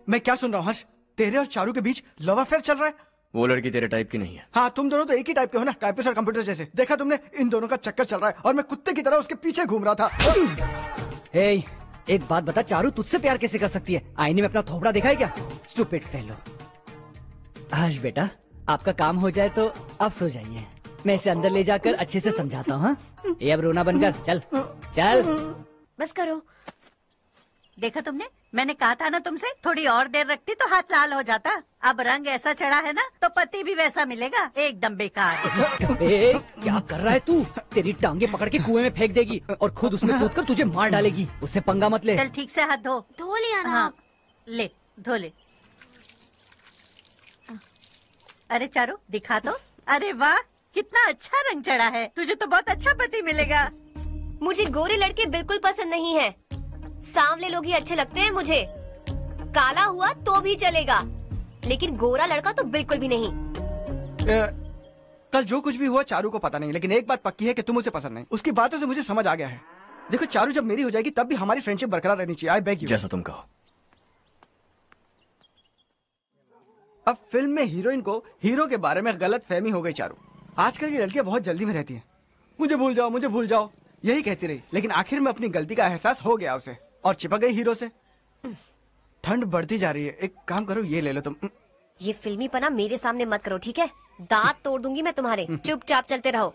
Speaker 10: मैं क्या सुन रहा हूँ हर्ष? तेरे और चारू के बीच लव अफेयर चल रहा है?
Speaker 5: वो लड़की तेरे टाइप की नहीं है।
Speaker 10: हाँ, तुम दोनों तो एक ही टाइप के हो ना, टाइपिस्ट और कंप्यूटर जैसे। देखा तुमने, इन दोनों का चक्कर चल रहा है और मैं कुत्ते की तरह उसके पीछे घूम रहा था।
Speaker 18: एक बात बता, चारू तुझसे प्यार कैसे कर सकती है? आईने में अपना थोबड़ा देखा है क्या? Stupid fellow. हर्ष बेटा, आपका काम हो जाए तो अब सो जाइए। मैं इसे अंदर ले जाकर अच्छे से समझाता हूँ। ये अब रोना बनकर चल चल।
Speaker 6: बस करो।
Speaker 20: देखा तुमने, मैंने कहा था ना तुमसे, थोड़ी और देर रखती तो हाथ लाल हो जाता। अब रंग ऐसा चढ़ा है ना तो पति भी वैसा मिलेगा। एकदम बेकार।
Speaker 18: क्या कर रहा है तू? तेरी टांगे पकड़ के कुएं में फेंक देगी और खुद उसमें कूदकर तुझे मार डालेगी। उससे पंगा मत ले।
Speaker 20: चल ठीक से हाथ धो।
Speaker 6: धो लिया ना?
Speaker 20: हाँ, ले धो ले। अरे चारू दिखा तो। अरे वाह, कितना अच्छा रंग चढ़ा है। तुझे तो बहुत अच्छा पति मिलेगा।
Speaker 6: मुझे गोरे लड़के बिल्कुल पसंद नहीं है। सांवले लोग ही अच्छे लगते हैं मुझे। काला हुआ तो भी चलेगा, लेकिन गोरा लड़का तो बिल्कुल भी नहीं।
Speaker 10: कल जो कुछ भी हुआ चारू को पता नहीं, लेकिन एक बात पक्की है कि तुम उसे पसंद नहीं। उसकी बातों से मुझे समझ आ गया है। देखो चारू जब मेरी हो जाएगी तब भी हमारी फ्रेंडशिप बरकरार रहनी चाहिए। I beg you.
Speaker 5: जैसा तुम कहो।
Speaker 10: अब फिल्म में हीरोइन को हीरो के बारे में गलत फहमी हो गई चारू। आजकल की लड़कियां बहुत जल्दी में रहती हैं। मुझे भूल जाओ, मुझे भूल जाओ, यही कहती रही, लेकिन आखिर में अपनी गलती का एहसास हो गया उसे और चिपक गई हीरो से। ठंड बढ़ती जा रही है, एक काम करो ये ले लो तुम।
Speaker 6: ये फिल्मी पना मेरे सामने मत करो, ठीक है? दांत तोड़ दूंगी मैं तुम्हारे। चुपचाप चलते रहो।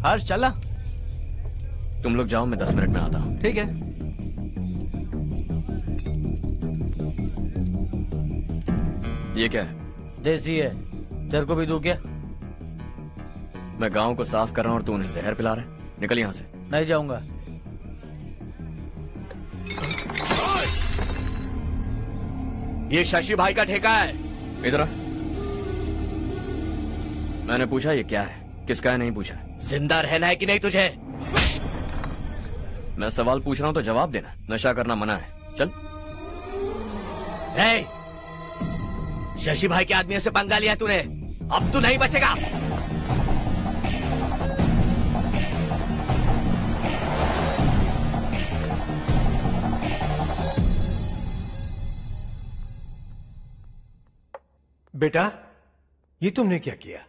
Speaker 10: हर्ष चला।
Speaker 5: तुम लोग जाओ, मैं 10 मिनट में आता हूँ।
Speaker 10: ठीक है।
Speaker 5: ये क्या है?
Speaker 14: देसी है। तेरे को भी दूं क्या?
Speaker 5: मैं गांव को साफ कर रहा हूँ और तू उन्हें जहर पिला रहा है। निकल यहाँ से।
Speaker 14: नहीं जाऊंगा।
Speaker 5: ये शशि भाई का ठेका है। इधर आ। मैंने पूछा ये क्या है, किसका है नहीं पूछा। जिंदा रहना है कि नहीं तुझे? मैं सवाल पूछ रहा हूं तो जवाब देना। नशा करना मना है। चल। शशि भाई के आदमियों से पंगा लिया तूने, अब तू नहीं बचेगा।
Speaker 12: बेटा, ये तुमने क्या किया?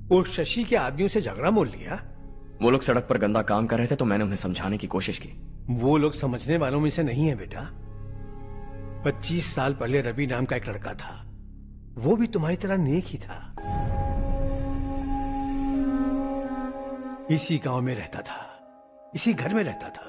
Speaker 12: वो शशि के आदमियों से झगड़ा मोल लिया?
Speaker 5: वो लोग सड़क पर गंदा काम कर रहे थे तो मैंने उन्हें समझाने की कोशिश की।
Speaker 12: वो लोग समझने वालों में से नहीं है बेटा। 25 साल पहले रवि नाम का एक लड़का था, वो भी तुम्हारी तरह नेक ही था। इसी गांव में रहता था, इसी घर में रहता था।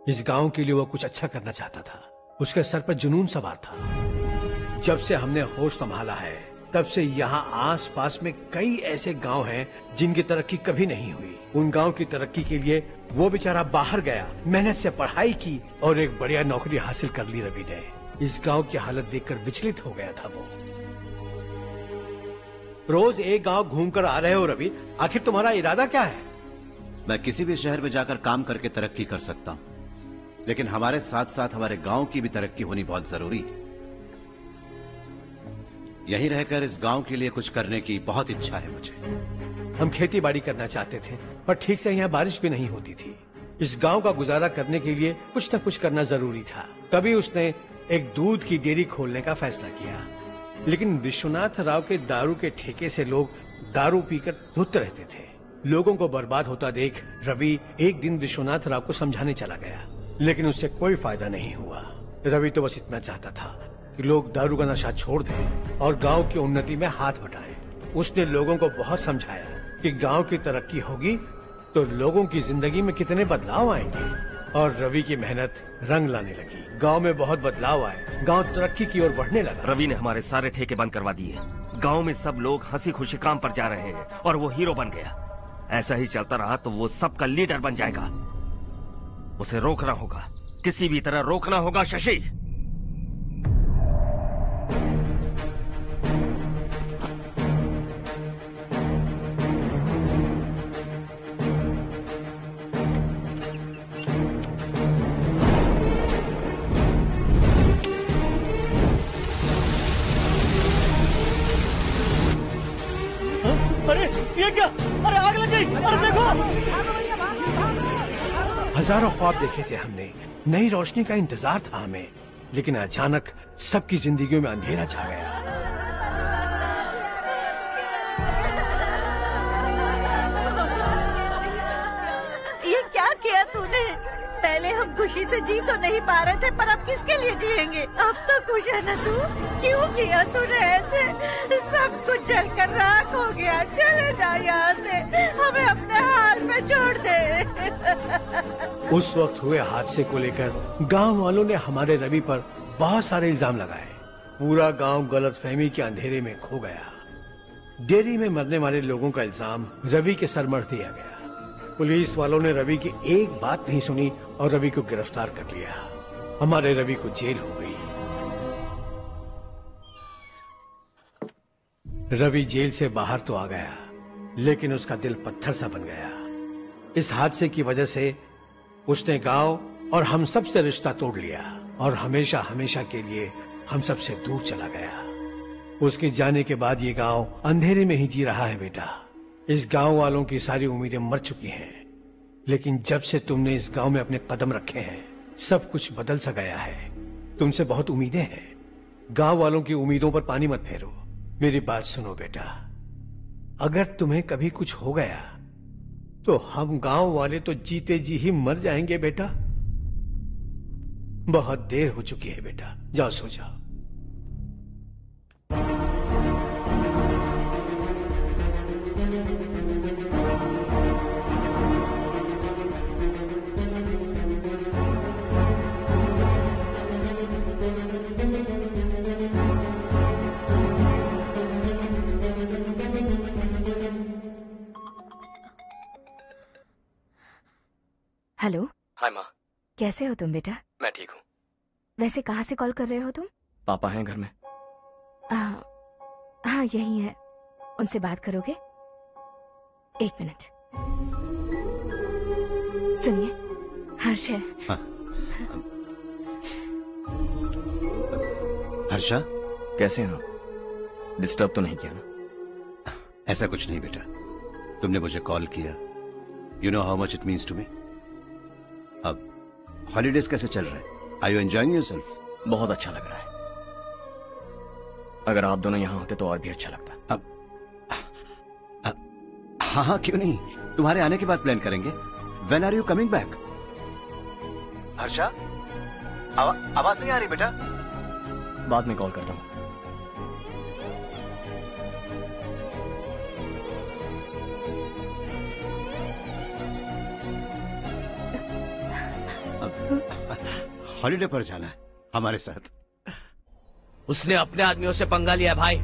Speaker 12: इस गांव के लिए वो कुछ अच्छा करना चाहता था। उसके सर पर जुनून सवार था। जब से हमने होश संभाला है तब से यहाँ आस पास में कई ऐसे गांव हैं जिनकी तरक्की कभी नहीं हुई। उन गांव की तरक्की के लिए वो बेचारा बाहर गया, मेहनत से पढ़ाई की और एक बढ़िया नौकरी हासिल कर ली रवि ने। इस गांव की हालत देखकर विचलित हो गया था वो। रोज एक गांव घूमकर आ रहे हो रवि, आखिर तुम्हारा इरादा क्या है?
Speaker 9: मैं किसी भी शहर में जाकर काम करके तरक्की कर सकता हूँ, लेकिन हमारे साथ साथ हमारे गांव की भी तरक्की होनी बहुत जरूरी है। यहीं रहकर इस गांव के लिए कुछ करने की बहुत इच्छा है मुझे।
Speaker 12: हम खेती बाड़ी करना चाहते थे, पर ठीक से यहाँ बारिश भी नहीं होती थी। इस गांव का गुजारा करने के लिए कुछ न कुछ करना जरूरी था। तभी उसने एक दूध की डेयरी खोलने का फैसला किया। लेकिन विश्वनाथ राव के दारू के ठेके से लोग दारू पीकर धुत रहते थे। लोगों को बर्बाद होता देख रवि एक दिन विश्वनाथ राव को समझाने चला गया, लेकिन उससे कोई फायदा नहीं हुआ। रवि तो बस इतना चाहता था कि लोग दारू का नशा छोड़ दें और गांव की उन्नति में हाथ बटाएं। उसने लोगों को बहुत समझाया कि गांव की तरक्की होगी तो लोगों की जिंदगी में कितने बदलाव आएंगे, और रवि की मेहनत रंग लाने लगी। गांव में बहुत बदलाव आए, गांव तरक्की की ओर बढ़ने लगा।
Speaker 1: रवि ने हमारे सारे ठेके बंद करवा दिए। गांव में सब लोग हंसी खुशी काम पर जा रहे हैं और वो हीरो बन गया। ऐसा ही चलता रहा तो वो सबका लीडर बन जाएगा। उसे रोकना होगा, किसी भी तरह रोकना होगा शशि।
Speaker 14: अरे ये क्या? अरे आग लग गई! अरे देखो!
Speaker 12: हजारों ख्वाब देखे थे हमने, नई रोशनी का इंतजार था हमें, लेकिन अचानक सबकी जिंदगियों में अंधेरा छा गया।
Speaker 20: ये क्या किया तूने? पहले हम खुशी से जी तो नहीं पा रहे थे, पर अब किसके लिए जिएंगे? अब तो खुश है ना तू? क्यों किया तूने ऐसे? सब कुछ जलकर राख हो गया। चले जा यहाँ से, हमें अपने हाल में छोड़ दे।
Speaker 12: उस वक्त हुए हादसे को लेकर गांव वालों ने हमारे रवि पर बहुत सारे इल्जाम लगाए। पूरा गांव गलतफहमी के अंधेरे में खो गया। डेयरी में मरने वाले लोगों का इल्जाम रवि के सर मढ़ दिया गया। पुलिस वालों ने रवि की एक बात नहीं सुनी और रवि को गिरफ्तार कर लिया। हमारे रवि को जेल हो गई। रवि जेल से बाहर तो आ गया, लेकिन उसका दिल पत्थर सा बन गया। इस हादसे की वजह से उसने गांव और हम सब से रिश्ता तोड़ लिया और हमेशा हमेशा के लिए हम सब से दूर चला गया। उसके जाने के बाद ये गांव अंधेरे में ही जी रहा है बेटा। इस गांव वालों की सारी उम्मीदें मर चुकी हैं, लेकिन जब से तुमने इस गांव में अपने कदम रखे हैं सब कुछ बदल सा गया है। तुमसे बहुत उम्मीदें हैं। गांव वालों की उम्मीदों पर पानी मत फेरो। मेरी बात सुनो बेटा, अगर तुम्हें कभी कुछ हो गया तो हम गांव वाले तो जीते जी ही मर जाएंगे बेटा। बहुत देर हो चुकी है बेटा, जाओ सो जाओ।
Speaker 13: हेलो।
Speaker 5: हाय माँ।
Speaker 13: कैसे हो तुम बेटा?
Speaker 5: मैं ठीक हूँ।
Speaker 13: वैसे कहाँ से कॉल कर रहे हो तुम?
Speaker 5: पापा हैं घर में?
Speaker 13: हाँ यही है। उनसे बात करोगे? एक मिनट सुनिए, हर्ष है।
Speaker 9: हाँ। हर्षा,
Speaker 5: कैसे हैं आप? डिस्टर्ब तो नहीं किया ना?
Speaker 9: ऐसा कुछ नहीं बेटा, तुमने मुझे कॉल किया। You know how much it means to me. अब हॉलीडेज कैसे चल रहे हैं? Are you enjoying yourself?
Speaker 5: बहुत अच्छा लग रहा है। अगर आप दोनों यहाँ होते तो और भी अच्छा लगता।
Speaker 9: अब हाँ हाँ क्यों नहीं, तुम्हारे आने के बाद प्लान करेंगे। When are you coming back? Harsha, आवाज नहीं आ रही बेटा।
Speaker 5: बाद में कॉल करता हूँ।
Speaker 9: हॉलीडे पर जाना है हमारे साथ।
Speaker 4: उसने अपने आदमियों से पंगा लिया भाई,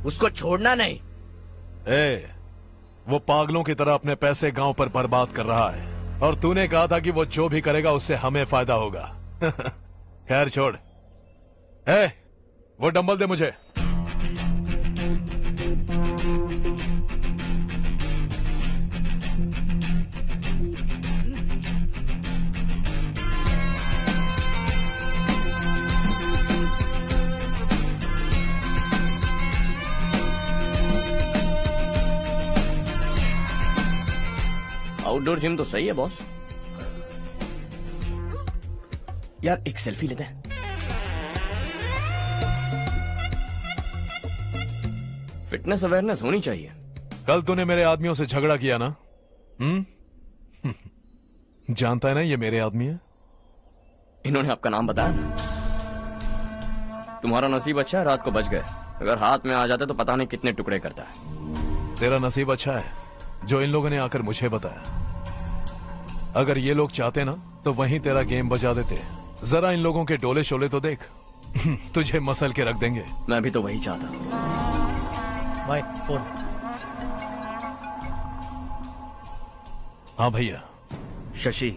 Speaker 4: उसको छोड़ना नहीं।
Speaker 7: वो पागलों की तरह अपने पैसे गांव पर बर्बाद कर रहा है और तूने कहा था कि वो जो भी करेगा उससे हमें फायदा होगा। खैर छोड़। वो डंबल दे मुझे।
Speaker 5: आउटडोर जिम तो सही है बॉस। यार एक सेल्फी लेते हैं। फिटनेस अवेयरनेस होनी चाहिए।
Speaker 7: कल तूने मेरे आदमियों से झगड़ा किया ना? जानता है ना ये मेरे आदमी है।
Speaker 5: इन्होंने आपका नाम बताया? तुम्हारा नसीब अच्छा है रात को बच गए, अगर हाथ में आ जाते तो पता नहीं कितने टुकड़े करता है।
Speaker 7: तेरा नसीब अच्छा है जो इन लोगों ने आकर मुझे बताया। अगर ये लोग चाहते ना तो वहीं तेरा गेम बजा देते। जरा इन लोगों के डोले शोले तो देख। तुझे मसल के रख देंगे।
Speaker 5: मैं भी तो वही चाहता।
Speaker 14: भाई फोन।
Speaker 7: हाँ भैया।
Speaker 1: शशि,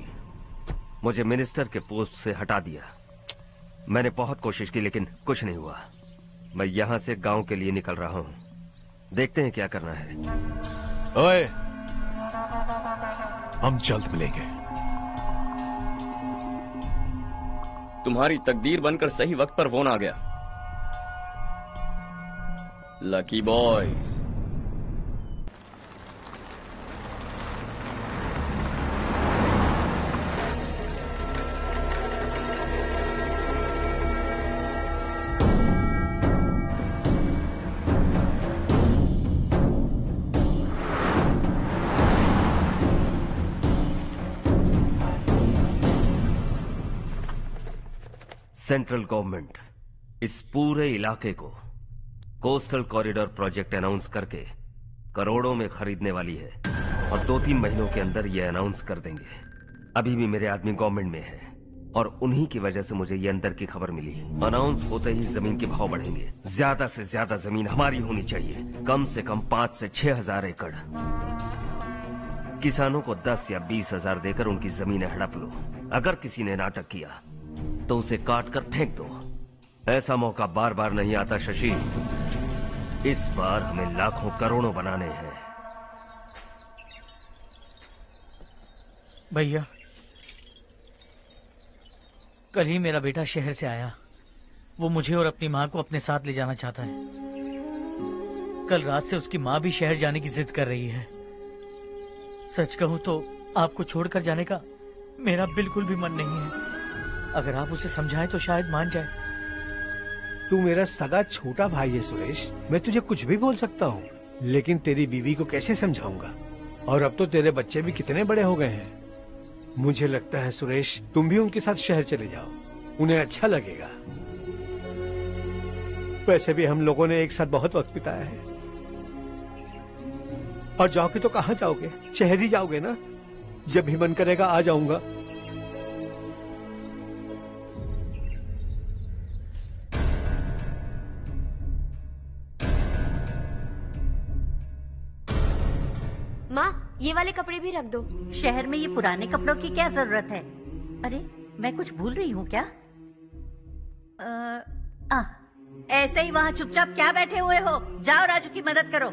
Speaker 1: मुझे मिनिस्टर के पोस्ट से हटा दिया। मैंने बहुत कोशिश की लेकिन कुछ नहीं हुआ। मैं यहाँ से गांव के लिए निकल रहा हूँ। देखते हैं क्या करना है।
Speaker 7: ओए, हम जल्द मिलेंगे।
Speaker 5: तुम्हारी तकदीर बनकर सही वक्त पर फोन आ गया। Lucky boys.
Speaker 1: सेंट्रल गवर्नमेंट इस पूरे इलाके को कोस्टल कॉरिडोर प्रोजेक्ट अनाउंस करके करोड़ों में खरीदने वाली है और 2-3 महीनों के अंदर ये अनाउंस कर देंगे। अभी भी मेरे आदमी गवर्नमेंट में है और उन्हीं की वजह से मुझे ये अंदर की खबर मिली। अनाउंस होते ही जमीन के भाव बढ़ेंगे। ज्यादा से ज्यादा जमीन हमारी होनी चाहिए, कम से कम 5 से 6 हजार एकड़। किसानों को 10 या 20 हजार देकर उनकी जमीनें हड़प लो। अगर किसी ने नाटक किया तो उसे काट कर फेंक दो। ऐसा मौका बार बार नहीं आता शशि। इस बार हमें लाखों करोड़ों बनाने हैं।
Speaker 14: भैया, कल ही मेरा बेटा शहर से आया। वो मुझे और अपनी माँ को अपने साथ ले जाना चाहता है। कल रात से उसकी माँ भी शहर जाने की जिद कर रही है। सच कहूँ तो आपको छोड़कर जाने का मेरा बिल्कुल भी मन नहीं है। अगर आप उसे समझाएं तो शायद मान जाए।
Speaker 12: तू मेरा सगा छोटा भाई है सुरेश, मैं तुझे कुछ भी बोल सकता हूँ, लेकिन तेरी बीवी को कैसे समझाऊंगा? और अब तो तेरे बच्चे भी कितने बड़े हो गए हैं। मुझे लगता है सुरेश, तुम भी उनके साथ शहर चले जाओ, उन्हें अच्छा लगेगा। वैसे भी हम लोगों ने एक साथ बहुत वक्त बिताया है। और जाओगे तो कहाँ जाओगे? शहर ही जाओगे ना? जब भी मन करेगा आ जाऊंगा।
Speaker 11: माँ, ये वाले कपड़े भी रख दो।
Speaker 20: शहर में ये पुराने कपड़ों की क्या जरूरत है? अरे, मैं कुछ भूल रही हूँ क्या? ऐसे ही वहाँ चुपचाप क्या बैठे हुए हो? जाओ राजू की मदद करो।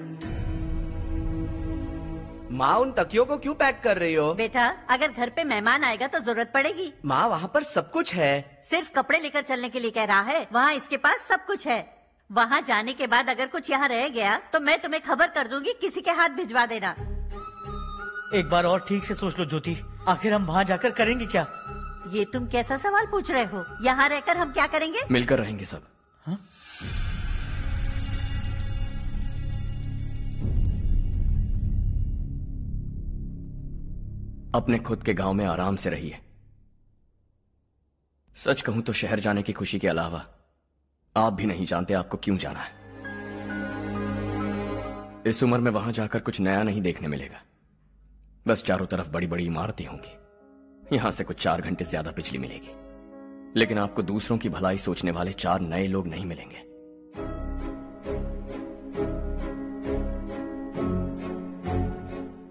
Speaker 19: माँ, उन तकियों को क्यों पैक कर रही हो?
Speaker 20: बेटा, अगर घर पे मेहमान आएगा तो जरूरत पड़ेगी।
Speaker 19: माँ, वहाँ पर सब कुछ है।
Speaker 20: सिर्फ कपड़े लेकर चलने के लिए कह रहा है? वहाँ इसके पास सब कुछ है। वहाँ जाने के बाद अगर कुछ यहाँ रह गया तो मैं तुम्हें खबर कर दूंगी, किसी के हाथ भिजवा देना।
Speaker 14: एक बार और ठीक से सोच लो ज्योति, आखिर हम वहाँ जाकर करेंगे क्या?
Speaker 20: ये तुम कैसा सवाल पूछ रहे हो? यहाँ रहकर हम क्या करेंगे?
Speaker 5: मिलकर रहेंगे सब।
Speaker 14: हाँ?
Speaker 5: अपने खुद के गांव में आराम से रहिए। सच कहूं तो शहर जाने की खुशी के अलावा आप भी नहीं जानते आपको क्यों जाना है। इस उम्र में वहां जाकर कुछ नया नहीं देखने मिलेगा। बस चारों तरफ बड़ी बड़ी इमारतें होंगी। यहां से कुछ 4 घंटे ज्यादा बिजली मिलेगी, लेकिन आपको दूसरों की भलाई सोचने वाले 4 नए लोग नहीं मिलेंगे।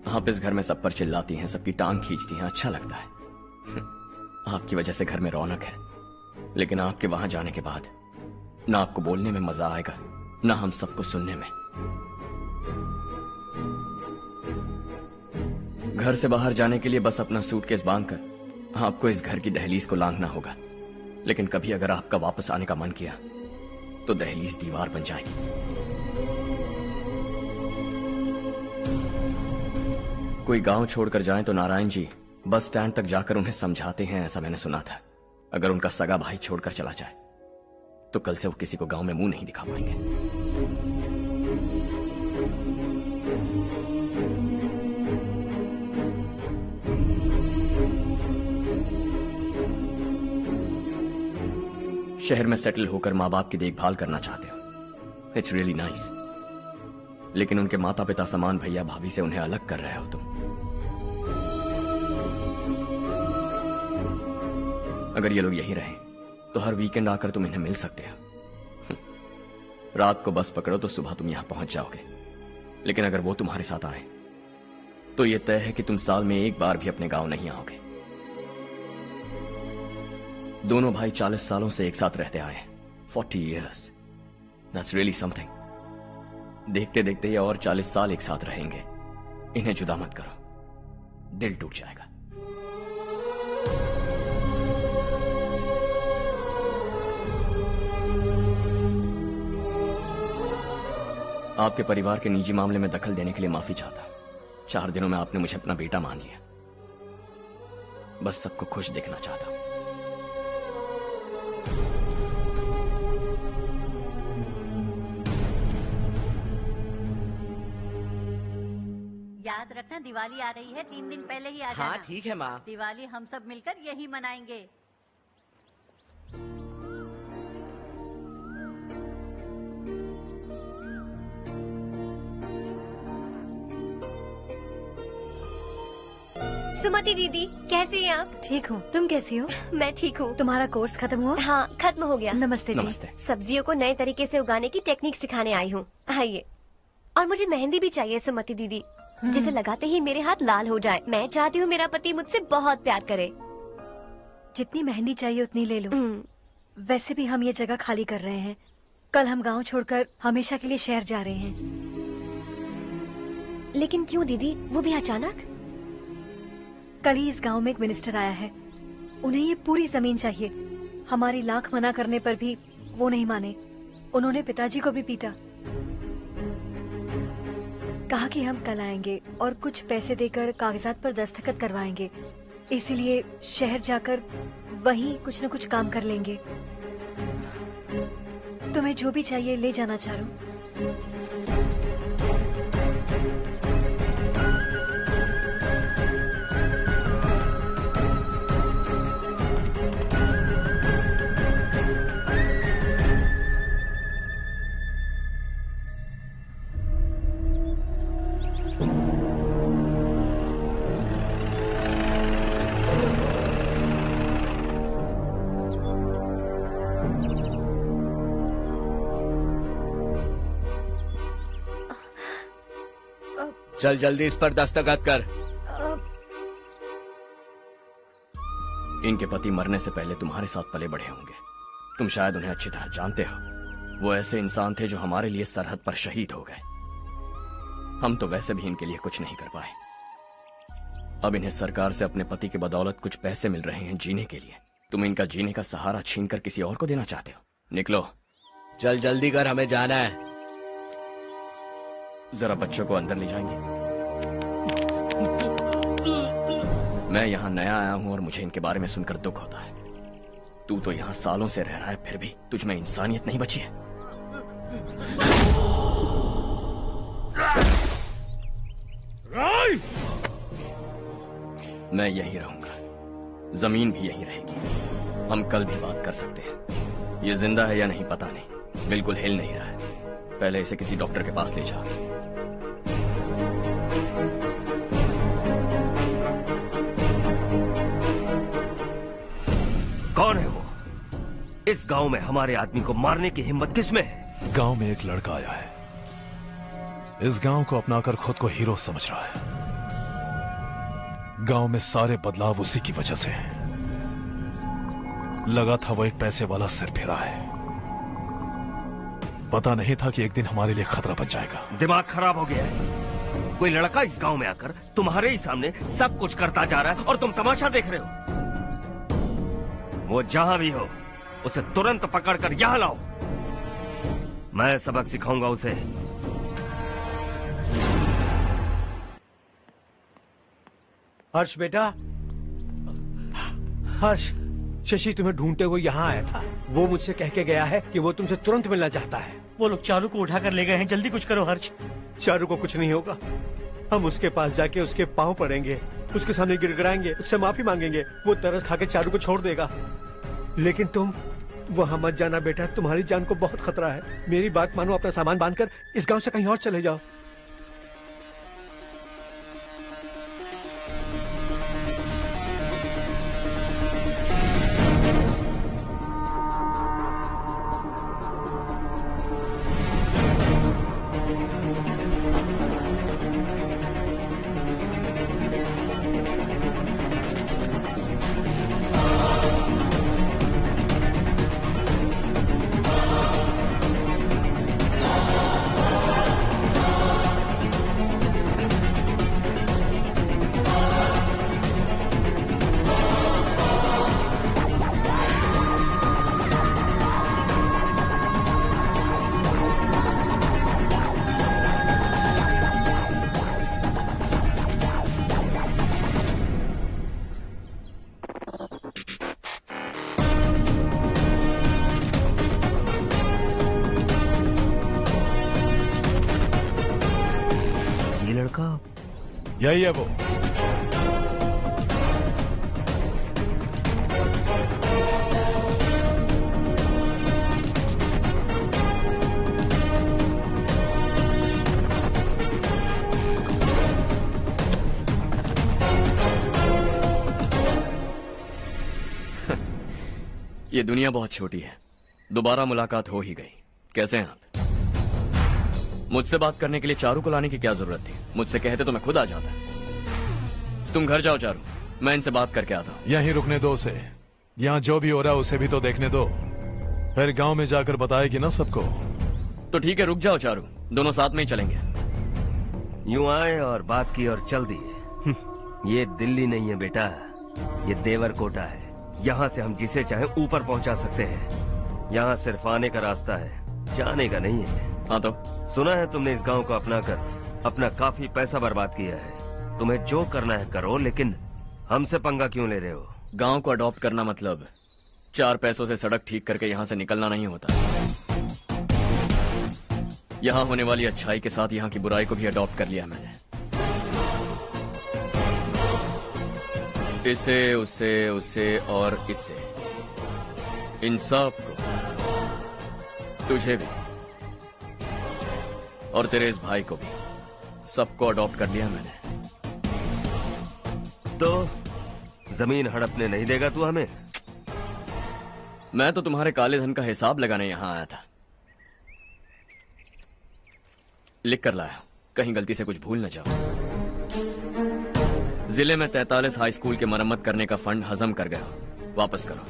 Speaker 5: आप इस घर में सब पर चिल्लाती हैं, सबकी टांग खींचती हैं, अच्छा लगता है। आपकी वजह से घर में रौनक है, लेकिन आपके वहां जाने के बाद ना आपको बोलने में मजा आएगा, ना हम सबको सुनने में। घर से बाहर जाने के लिए बस अपना सूटकेस बांधकर आपको इस घर की दहलीज को लांघना होगा। लेकिन कभी अगर आपका वापस आने का मन किया तो दहलीज दीवार बन जाएगी। कोई गांव छोड़कर जाएं तो नारायण जी बस स्टैंड तक जाकर उन्हें समझाते हैं, ऐसा मैंने सुना था। अगर उनका सगा भाई छोड़कर चला जाए तो कल से वो किसी को गांव में मुंह नहीं दिखा पाएंगे। शहर में सेटल होकर माँ बाप की देखभाल करना चाहते हो, इट्स रियली नाइस। लेकिन उनके माता पिता समान भैया भाभी से उन्हें अलग कर रहे हो तुम। अगर ये लोग यहीं रहें तो हर वीकेंड आकर तुम इन्हें मिल सकते हो। रात को बस पकड़ो तो सुबह तुम यहां पहुंच जाओगे। लेकिन अगर वो तुम्हारे साथ आए तो ये तय है कि तुम साल में एक बार भी अपने गांव नहीं आओगे। दोनों भाई 40 सालों से एक साथ रहते आए, 40 years, that's really something। देखते देखते ये और 40 साल एक साथ रहेंगे। इन्हें जुदा मत करो, दिल टूट जाएगा। आपके परिवार के निजी मामले में दखल देने के लिए माफी चाहता। 4 दिनों में आपने मुझे अपना बेटा मान लिया। बस सबको खुश देखना चाहता।
Speaker 20: याद रखना, दिवाली आ रही है, 3 दिन पहले ही आ जाना।
Speaker 19: हाँ ठीक है माँ।
Speaker 20: दिवाली हम सब मिलकर यही मनाएंगे।
Speaker 6: सुमति दीदी, कैसे हैं आप?
Speaker 8: ठीक हूँ, तुम कैसी हो?
Speaker 6: मैं ठीक हूँ।
Speaker 8: तुम्हारा कोर्स खत्म हुआ?
Speaker 6: हाँ, खत्म हो गया।
Speaker 8: नमस्ते जी।
Speaker 5: नमस्ते।
Speaker 6: सब्जियों को नए तरीके से उगाने की टेक्निक सिखाने आई हूँ। आइए। और मुझे मेहंदी भी चाहिए सुमति दीदी, जिसे लगाते ही मेरे हाथ लाल हो जाए। मैं चाहती हूँ मेरा पति मुझसे बहुत प्यार करे।
Speaker 8: जितनी मेहंदी चाहिए उतनी ले लो। वैसे भी हम ये जगह खाली कर रहे हैं। कल हम गांव छोड़कर हमेशा के लिए शहर जा रहे हैं।
Speaker 6: लेकिन क्यों दीदी, वो भी अचानक?
Speaker 8: कल ही इस गांव में एक मिनिस्टर आया है, उन्हें ये पूरी जमीन चाहिए। हमारी लाख मना करने पर भी वो नहीं माने। उन्होंने पिताजी को भी पीटा। कहा कि हम कल आएंगे और कुछ पैसे देकर कागजात पर दस्तखत करवाएंगे। इसीलिए शहर जाकर वहीं कुछ न कुछ काम कर लेंगे। तुम्हें जो भी चाहिए ले जाना चारू।
Speaker 19: चल जल्दी इस पर दस्तखत कर।
Speaker 5: इनके पति मरने से पहले तुम्हारे साथ पले बढ़े होंगे। तुम शायद उन्हें अच्छी तरह जानते हो। वो ऐसे इंसान थे जो हमारे लिए सरहद पर शहीद हो गए। हम तो वैसे भी इनके लिए कुछ नहीं कर पाए। अब इन्हें सरकार से अपने पति के बदौलत कुछ पैसे मिल रहे हैं जीने के लिए। तुम इनका जीने का सहारा छीनकर किसी और को देना चाहते हो। निकलो।
Speaker 19: चल जल्दी कर, हमें जाना है।
Speaker 5: जरा बच्चों को अंदर ले जाएंगे। मैं यहाँ नया आया हूँ और मुझे इनके बारे में सुनकर दुख होता है। तू तो यहाँ सालों से रह रहा है, फिर भी तुझ में इंसानियत नहीं बची है। मैं यहीं रहूंगा, जमीन भी यहीं रहेगी। हम कल भी बात कर सकते हैं। ये जिंदा है या नहीं पता नहीं, बिल्कुल हिल नहीं रहा है। पहले इसे किसी डॉक्टर के पास ले जा।
Speaker 1: कौन है वो? इस गांव में हमारे आदमी को मारने की हिम्मत किसमें है?
Speaker 7: गांव में एक लड़का आया है, इस गांव को अपनाकर खुद को हीरो समझ रहा है। गांव में सारे बदलाव उसी की वजह से हैं। लगा था वो एक पैसे वाला सिरफिरा है, पता नहीं था कि एक दिन हमारे लिए खतरा बन जाएगा।
Speaker 1: दिमाग खराब हो गया है। कोई लड़का इस गांव में आकर तुम्हारे ही सामने सब कुछ करता जा रहा है और तुम तमाशा देख रहे हो। वो जहां भी हो उसे तुरंत पकड़कर यहां लाओ। मैं सबक सिखाऊंगा उसे।
Speaker 12: हर्ष बेटा, हर्ष, शशि तुम्हें ढूंढते हुए यहाँ आया था। वो मुझसे कह के गया है कि वो तुमसे तुरंत मिलना चाहता है।
Speaker 14: वो लोग चारू को उठाकर ले गए हैं, जल्दी कुछ करो हर्ष।
Speaker 12: चारू को कुछ नहीं होगा। हम उसके पास जाके उसके पांव पड़ेंगे, उसके सामने गिड़गिड़ाएंगे, उससे माफी मांगेंगे। वो तरस खा के चारू को छोड़ देगा। लेकिन तुम वहां मत जाना बेटा, तुम्हारी जान को बहुत खतरा है। मेरी बात मानो, अपना सामान बांधकर इस गांव से कहीं और चले जाओ।
Speaker 7: यही है वो।
Speaker 5: ये दुनिया बहुत छोटी है। दोबारा मुलाकात हो ही गई। कैसे हैं आप? मुझसे बात करने के लिए चारू को लाने की क्या जरूरत थी? मुझसे कहते तो मैं खुद आ जाता। तुम घर जाओ चारू, मैं इनसे बात करके आता हूँ।
Speaker 7: यहीं रुकने दो उसे। यहाँ जो भी हो रहा है उसे भी तो देखने दो, फिर गांव में जाकर बताएगी ना सबको।
Speaker 5: तो ठीक है, रुक जाओ चारू, दोनों साथ में ही चलेंगे।
Speaker 1: यूं आए और बात की और चल दिए। ये दिल्ली नहीं है बेटा, ये देवरकोटा है। यहाँ से हम जिसे चाहे ऊपर पहुँचा सकते हैं। यहाँ सिर्फ आने का रास्ता है, जाने का नहीं है।
Speaker 5: हाँ तो
Speaker 1: सुना है तुमने इस गांव को अपना कर अपना काफी पैसा बर्बाद किया है। तुम्हें जो करना है करो, लेकिन हमसे पंगा क्यों ले रहे हो?
Speaker 5: गांव को अडॉप्ट करना मतलब 4 पैसों से सड़क ठीक करके यहाँ से निकलना नहीं होता। यहाँ होने वाली अच्छाई के साथ यहाँ की बुराई को भी अडॉप्ट कर लिया मैंने। इसे, उसे, उसे और इससे, इन सब को, तुझे भी और तेरे इस भाई को भी, सबको अडॉप्ट कर लिया मैंने।
Speaker 1: तो जमीन हड़पने नहीं देगा तू हमें?
Speaker 5: मैं तो तुम्हारे काले धन का हिसाब लगाने यहां आया था। लिख कर लाया, कहीं गलती से कुछ भूल न जाओ। जिले में 43 हाई स्कूल के मरम्मत करने का फंड हजम कर गया, वापस करो।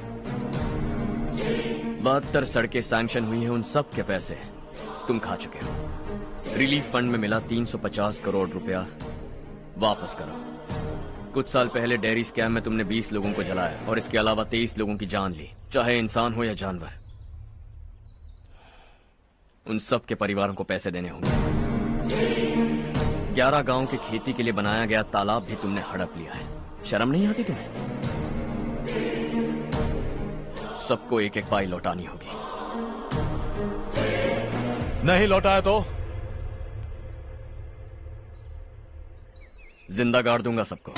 Speaker 5: 72 सड़कें सैंक्शन हुई हैं, उन सब के पैसे तुम खा चुके हो। रिलीफ फंड में मिला 350 करोड़ रुपया, वापस करो। कुछ साल पहले डेयरी स्कैम में तुमने 20 लोगों को जलाया और इसके अलावा 23 लोगों की जान ली, चाहे इंसान हो या जानवर। उन सब के परिवारों को पैसे देने होंगे। 11 गांव के खेती के लिए बनाया गया तालाब भी तुमने हड़प लिया है। शर्म नहीं आती तुम्हें? सबको एक एक पाई लौटानी होगी।
Speaker 7: नहीं लौटाया तो
Speaker 5: जिंदा गाड़ दूंगा सबको।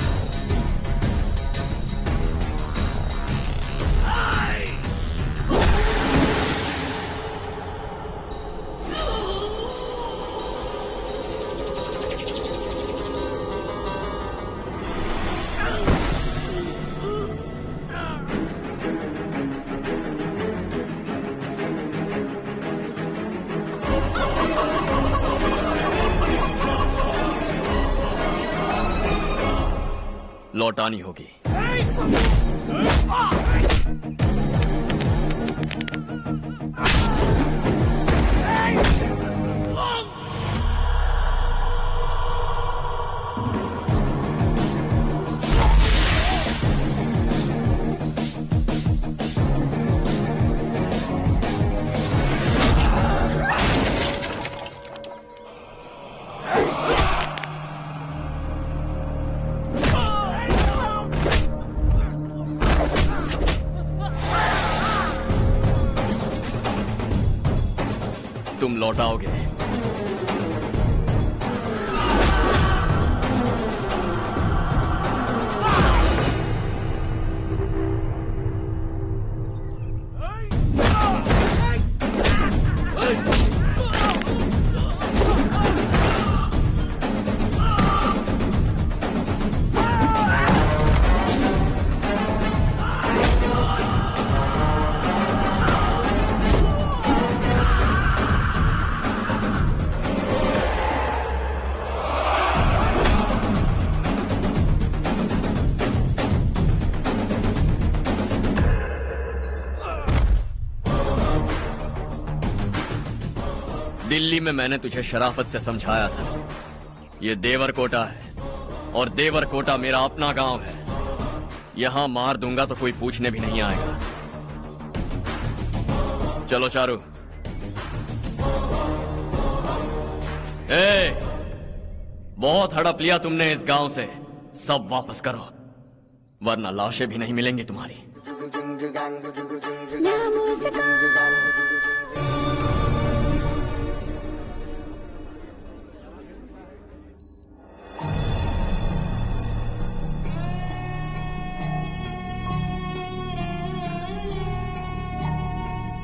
Speaker 5: लौटानी होगी। तुम लौटाओगे। दिल्ली में मैंने तुझे शराफत से समझाया था, ये देवरकोटा है और देवरकोटा मेरा अपना गांव है। यहां मार दूंगा तो कोई पूछने भी नहीं आएगा। चलो चारू। बहुत हड़प लिया तुमने इस गांव से, सब वापस करो वरना लाशें भी नहीं मिलेंगी तुम्हारी।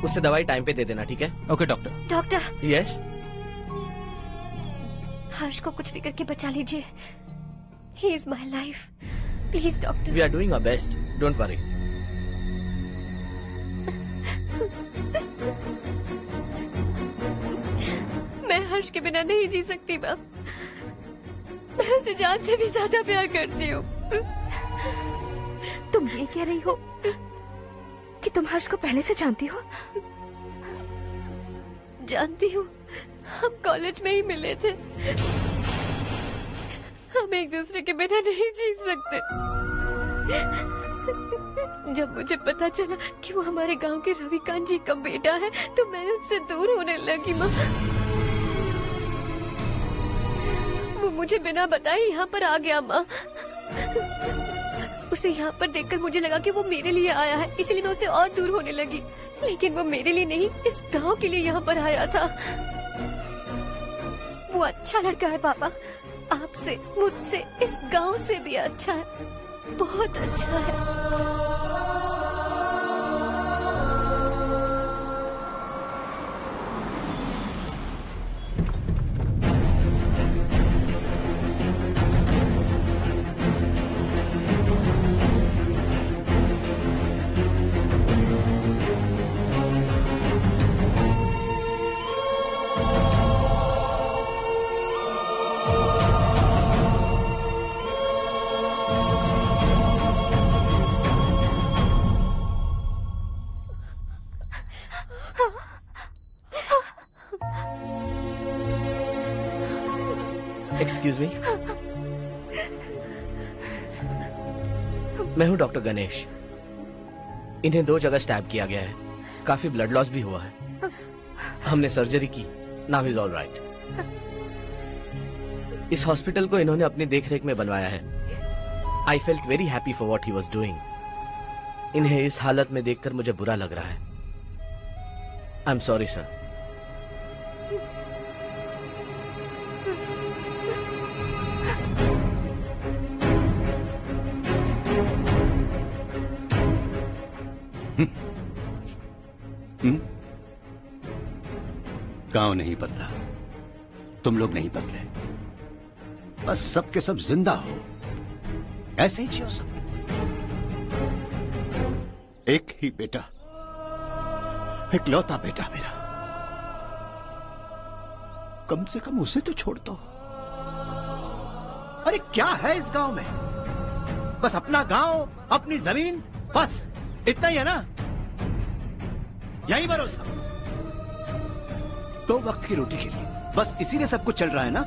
Speaker 19: उससे दवाई टाइम पे दे देना, ठीक है? Okay doctor.
Speaker 6: Doctor.
Speaker 19: Yes.
Speaker 6: Harsh को कुछ भी करके बचा लीजिए। He is my life, please doctor.
Speaker 19: We are doing our best, don't worry.
Speaker 6: मैं हर्ष के बिना नहीं जी सकती मैम। मैं उसे जान से भी ज्यादा प्यार करती हूँ।
Speaker 13: तुम ये कह रही हो कि तुम हर्ष को पहले से जानती हो?
Speaker 6: जानती हूँ, हम कॉलेज में ही मिले थे।
Speaker 8: हम एक दूसरे के बिना नहीं जी सकते। जब मुझे पता चला कि वो हमारे गांव के रविकांत जी का बेटा है तो मैं उनसे दूर होने लगी माँ। वो मुझे बिना बताए यहाँ पर आ गया माँ। उसे यहाँ पर देखकर मुझे लगा कि वो मेरे लिए आया है, इसलिए मैं उससे और दूर होने लगी। लेकिन वो मेरे लिए नहीं, इस गांव के लिए यहाँ पर आया था। वो अच्छा लड़का है पापा, आपसे, मुझसे, इस गांव से भी अच्छा है, बहुत अच्छा है।
Speaker 4: एक्सक्यूज मी, मैं हूं डॉक्टर गणेश। इन्हें 2 जगह स्टैब किया गया है, काफी ब्लड लॉस भी हुआ है। हमने सर्जरी की, नाउ इज ऑल राइट। इस हॉस्पिटल को इन्होंने अपनी देखरेख में बनवाया है। I felt very happy for what he was doing. इन्हें इस हालत में देखकर मुझे बुरा लग रहा है। I am sorry sir.
Speaker 9: गांव नहीं बदला, तुम लोग नहीं बदले, बस सब के सब जिंदा हो, ऐसे ही जियो सब। एक ही बेटा, इकलौता बेटा मेरा, कम से कम उसे तो छोड़ दो। अरे क्या है इस गांव में? बस अपना गांव, अपनी जमीन, बस इतना ही है ना? यही भरोसा, 2 वक्त की रोटी के लिए, बस इसीलिए सब कुछ चल रहा है ना?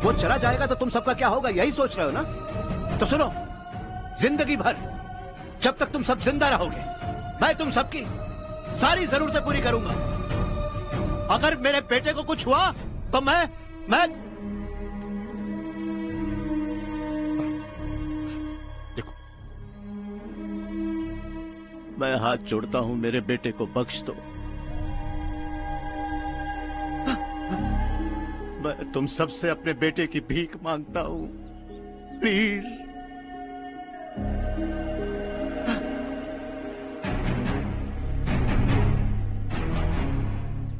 Speaker 9: वो चला जाएगा तो तुम सबका क्या होगा, यही सोच रहे हो ना? तो सुनो, जिंदगी भर जब तक तुम सब जिंदा रहोगे, मैं तुम सबकी सारी जरूरतें पूरी करूंगा। अगर मेरे बेटे को कुछ हुआ तो मैं देखो, मैं हाथ जोड़ता हूं, मेरे बेटे को बख्श दो। मैं तुम सबसे अपने बेटे की भीख मांगता हूं, प्लीज।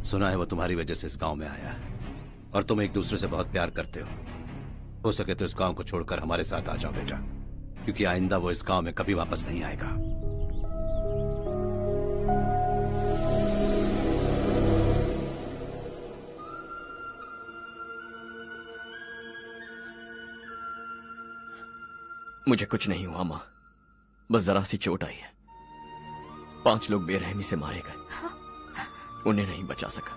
Speaker 9: सुना है वो तुम्हारी वजह से इस गांव में आया है और तुम एक दूसरे से बहुत प्यार करते हो सके तो इस गांव को छोड़कर हमारे साथ आ जाओ बेटा, क्योंकि आइंदा वो इस गांव में कभी वापस नहीं आएगा।
Speaker 5: मुझे कुछ नहीं हुआ माँ, बस जरा सी चोट आई है। 5 लोग बेरहमी से मारे गए, उन्हें नहीं बचा सका।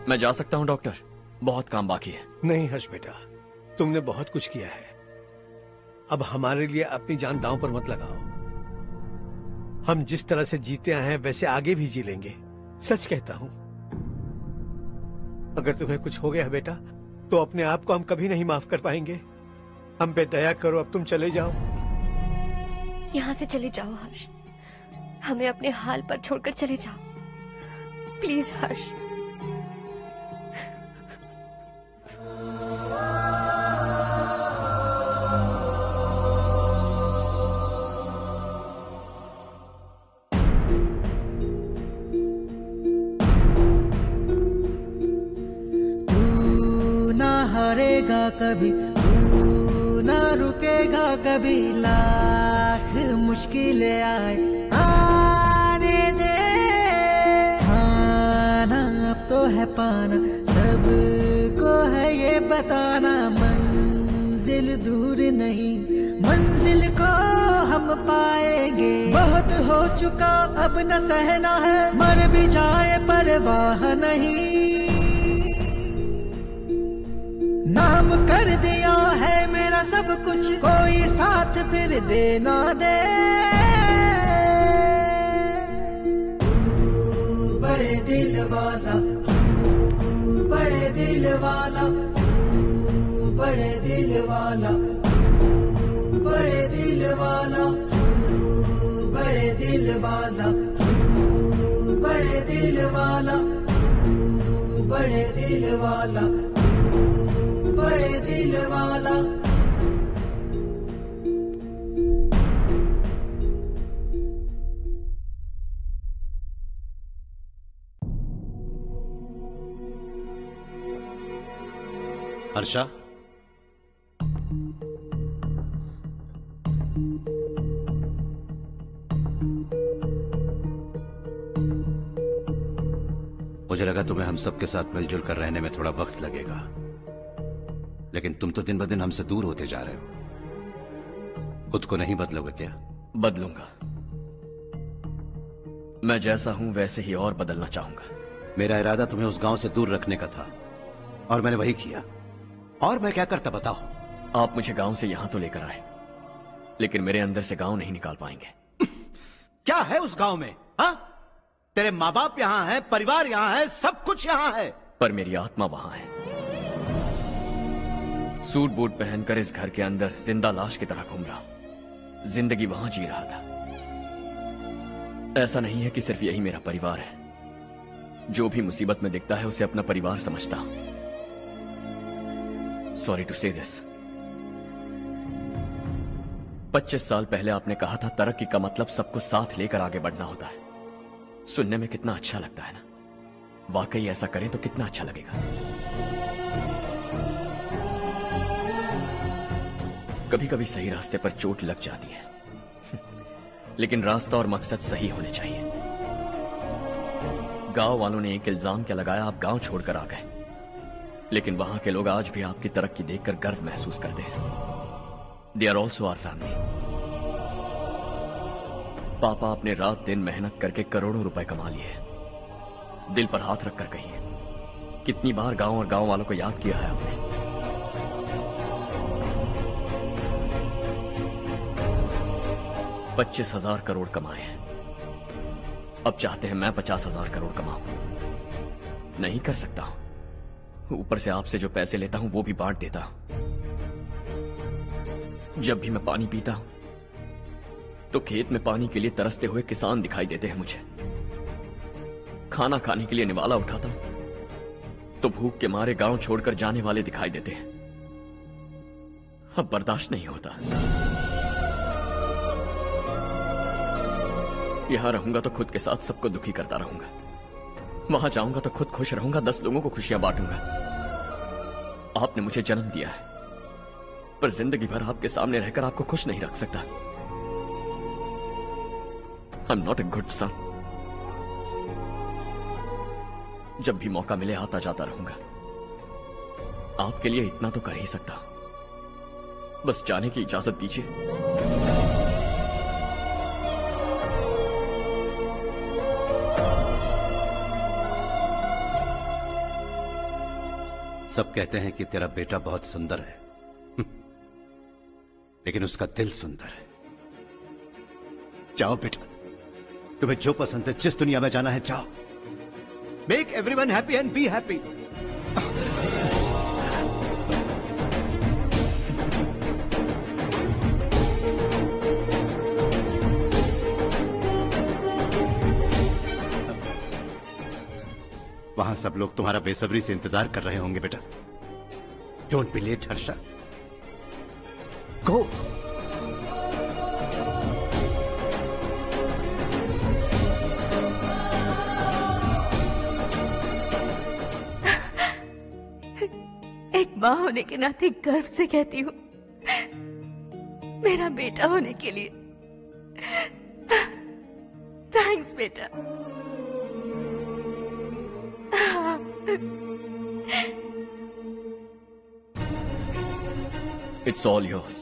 Speaker 5: मैं जा सकता हूं डॉक्टर, बहुत काम बाकी है।
Speaker 12: नहीं हर्ष बेटा, तुमने बहुत कुछ किया है, अब हमारे लिए अपनी जान दांव पर मत लगाओ। हम जिस तरह से जीते आए हैं वैसे आगे भी जी लेंगे, सच कहता हूं। अगर तुम्हें कुछ हो गया बेटा तो अपने आप को हम कभी नहीं माफ कर पाएंगे। हम पे दया करो, अब तुम चले जाओ।
Speaker 8: यहाँ से चले जाओ हर्ष, हमें अपने हाल पर छोड़कर चले जाओ, प्लीज हर्ष।
Speaker 2: हारेगा कभी, तू ना रुकेगा कभी, लाख मुश्किलें आए आने दे। खाना अब तो है पाना, सबको है ये बताना, मंजिल दूर नहीं, मंजिल को हम पाएंगे। बहुत हो चुका अब न सहना है, मर भी जाए परवाह नहीं। नाम कर दिया है मेरा सब कुछ, कोई साथ फिर दे ना दे। तू बड़े दिल वाला, तू बड़े दिल वाला, तू बड़े दिल वाला, तू बड़े दिल वाला, तू बड़े दिल वाला, तू बड़े दिल वाला, तू बड़े दिल वाला, बड़े दिल वाला।
Speaker 9: हर्षा, मुझे लगा तुम्हें हम सबके साथ मिलजुल कर रहने में थोड़ा वक्त लगेगा, लेकिन तुम तो दिन ब दिन हमसे दूर होते जा रहे हो। खुद को नहीं बदलोगे क्या?
Speaker 5: बदलूंगा। मैं जैसा हूं वैसे ही और बदलना चाहूंगा।
Speaker 9: मेरा इरादा तुम्हें उस गांव से दूर रखने का था और मैंने वही किया। और मैं क्या करता बताओ?
Speaker 5: आप मुझे गांव से यहां तो लेकर आए, लेकिन मेरे अंदर से गांव नहीं निकाल पाएंगे।
Speaker 9: क्या है उस गांव में? हाँ, तेरे माँ बाप यहाँ हैं, परिवार यहाँ है, सब कुछ यहाँ है,
Speaker 5: पर मेरी आत्मा वहां है। सूट बूट पहनकर इस घर के अंदर जिंदा लाश की तरह घूम रहा हूं। जिंदगी वहां जी रहा था। ऐसा नहीं है कि सिर्फ यही मेरा परिवार है। जो भी मुसीबत में दिखता है उसे अपना परिवार समझता हूं। सॉरी टू से दिस। 25 साल पहले आपने कहा था तरक्की का मतलब सबको साथ लेकर आगे बढ़ना होता है। सुनने में कितना अच्छा लगता है ना? वाकई ऐसा करें तो कितना अच्छा लगेगा। कभी कभी सही रास्ते पर चोट लग जाती है, लेकिन रास्ता और मकसद सही होने चाहिए। गांव वालों ने एक इल्जाम क्या लगाया, आप गांव छोड़कर आ गए, लेकिन वहां के लोग आज भी आपकी तरक्की देखकर गर्व महसूस करते हैं। They are also our family. पापा आपने रात दिन मेहनत करके करोड़ों रुपए कमा लिए। दिल पर हाथ रखकर कहिए, कितनी बार गांव और गांव वालों को याद किया है आपने? 25,000 करोड़ कमाए हैं। अब चाहते हैं मैं 50,000 करोड़ कमाऊं। नहीं कर सकता हूं। ऊपर से आपसे जो पैसे लेता हूं वो भी बांट देता हूं। जब भी मैं पानी पीता हूं तो खेत में पानी के लिए तरसते हुए किसान दिखाई देते हैं मुझे। खाना खाने के लिए निवाला उठाता हूं तो भूख के मारे गांव छोड़कर जाने वाले दिखाई देते हैं। अब बर्दाश्त नहीं होता। यहां रहूंगा तो खुद के साथ सबको दुखी करता रहूंगा। वहां जाऊंगा तो खुद खुश रहूंगा, 10 लोगों को खुशियां बांटूंगा। आपने मुझे जन्म दिया है, पर जिंदगी भर आपके सामने रहकर आपको खुश नहीं रख सकता। I am not a good son. जब भी मौका मिले आता जाता रहूंगा। आपके लिए इतना तो कर ही सकता हूं। बस जाने की इजाजत दीजिए।
Speaker 9: सब कहते हैं कि तेरा बेटा बहुत सुंदर है, लेकिन उसका दिल सुंदर है। जाओ बेटा, तुम्हें जो पसंद है, जिस दुनिया में जाना है जाओ। Make everyone happy and be happy. वहां सब लोग तुम्हारा बेसब्री से इंतजार कर रहे होंगे बेटा। डोंट बी लेट हर्षा, गो।
Speaker 13: एक माँ होने के नाते गर्व से कहती हूँ, मेरा बेटा होने के लिए थैंक्स बेटा।
Speaker 5: It's all yours.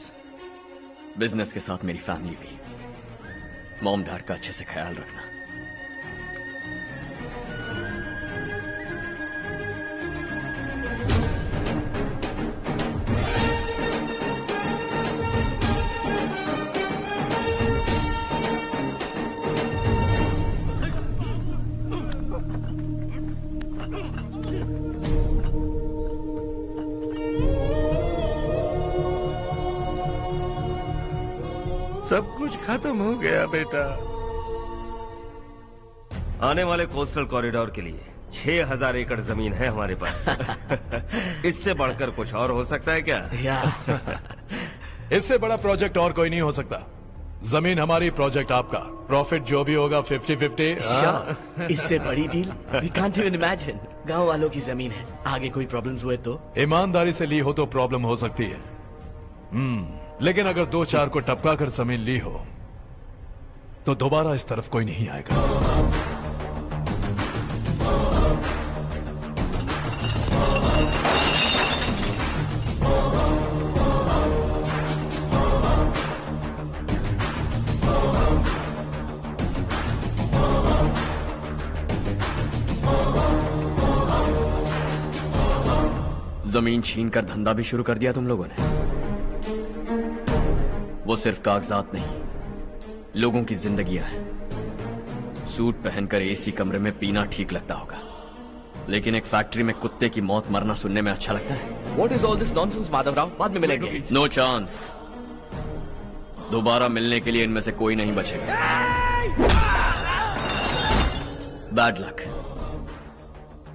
Speaker 5: बिजनेस के साथ मेरी फैमिली भी। मॉम डैड का अच्छे से ख्याल रखना।
Speaker 1: सब कुछ खत्म हो गया बेटा। आने वाले कोस्टल कॉरिडोर के लिए 6000 एकड़ जमीन है हमारे पास। इससे बढ़कर कुछ और हो सकता है क्या?
Speaker 7: इससे बड़ा प्रोजेक्ट और कोई नहीं हो सकता। जमीन हमारी, प्रोजेक्ट आपका। प्रॉफिट जो भी होगा 50-50।
Speaker 4: इससे बड़ी deal we can't even imagine. गांव वालों की जमीन है, आगे कोई प्रॉब्लम्स हुए तो?
Speaker 7: ईमानदारी से ली हो तो प्रॉब्लम हो सकती है, लेकिन अगर 2-4 को टपका कर जमीन ली हो तो दोबारा इस तरफ कोई नहीं आएगा।
Speaker 5: जमीन छीन कर धंधा भी शुरू कर दिया तुम लोगों ने। वो सिर्फ कागजात नहीं, लोगों की जिंदगियां हैं। सूट पहनकर एसी कमरे में पीना ठीक लगता होगा, लेकिन एक फैक्ट्री में कुत्ते की मौत मरना सुनने में अच्छा लगता है।
Speaker 4: What is all this nonsense, Madhavrao? बाद में मिलेंगे।
Speaker 5: No chance. दोबारा मिलने के लिए इनमें से कोई नहीं बचेगा। Bad luck.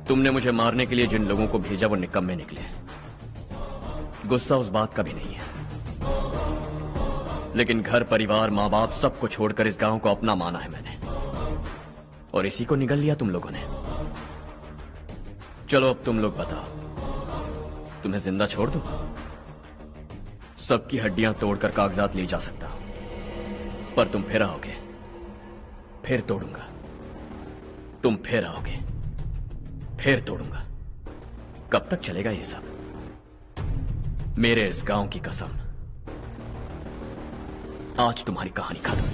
Speaker 5: तुमने मुझे मारने के लिए जिन लोगों को भेजा वो निकम्मे निकले। गुस्सा उस बात का भी नहीं है, लेकिन घर परिवार माँ बाप सबको छोड़कर इस गांव को अपना माना है मैंने, और इसी को निगल लिया तुम लोगों ने। चलो अब तुम लोग बताओ, तुम्हें जिंदा छोड़ दूं? सबकी हड्डियां तोड़कर कागजात ले जा सकता हूं, पर तुम फिर आओगे, फिर तोड़ूंगा। तुम फिर आओगे, फिर तोड़ूंगा। कब तक चलेगा ये सब? मेरे इस गांव की कसम, आज तुम्हारी कहानी खत्म।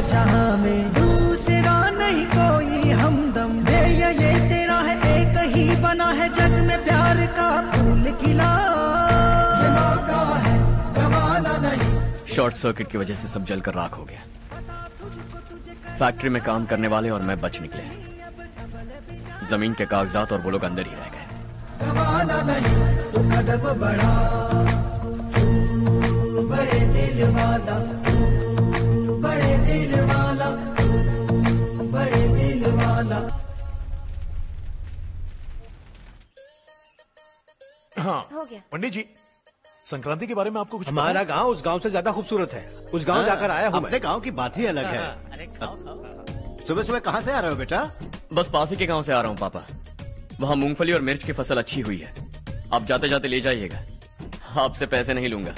Speaker 2: जहां में दूसरा नहीं कोई हमदम। ये तेरा है एक ही बना है जग में प्यार का फूल खिला। ये मौका है गवाना नहीं।
Speaker 5: शॉर्ट सर्किट की वजह से सब जलकर राख हो गया। फैक्ट्री में काम करने वाले और मैं बच निकले। जमीन के कागजात और वो लोग अंदर ही रह गए।
Speaker 2: गवाना नहीं तू कदम बढ़ा, तू बड़े दिल वाला, तू बड़े दिल वाला, तू बड़े दिल वाला।
Speaker 7: हाँ
Speaker 6: हो गया।
Speaker 7: पंडित जी, संक्रांति के बारे में आपको कुछ
Speaker 12: हमारा गांव उस गांव से ज्यादा खूबसूरत है। उस गांव जाकर आया हूँ।
Speaker 9: अपने गांव की बात ही अलग है। सुबह सुबह कहाँ से आ रहे हो बेटा?
Speaker 5: बस पास ही के गांव से आ रहा हूँ पापा। वहाँ मूंगफली और मिर्च की फसल अच्छी हुई है। आप जाते जाते ले जाइएगा। आपसे पैसे नहीं लूंगा।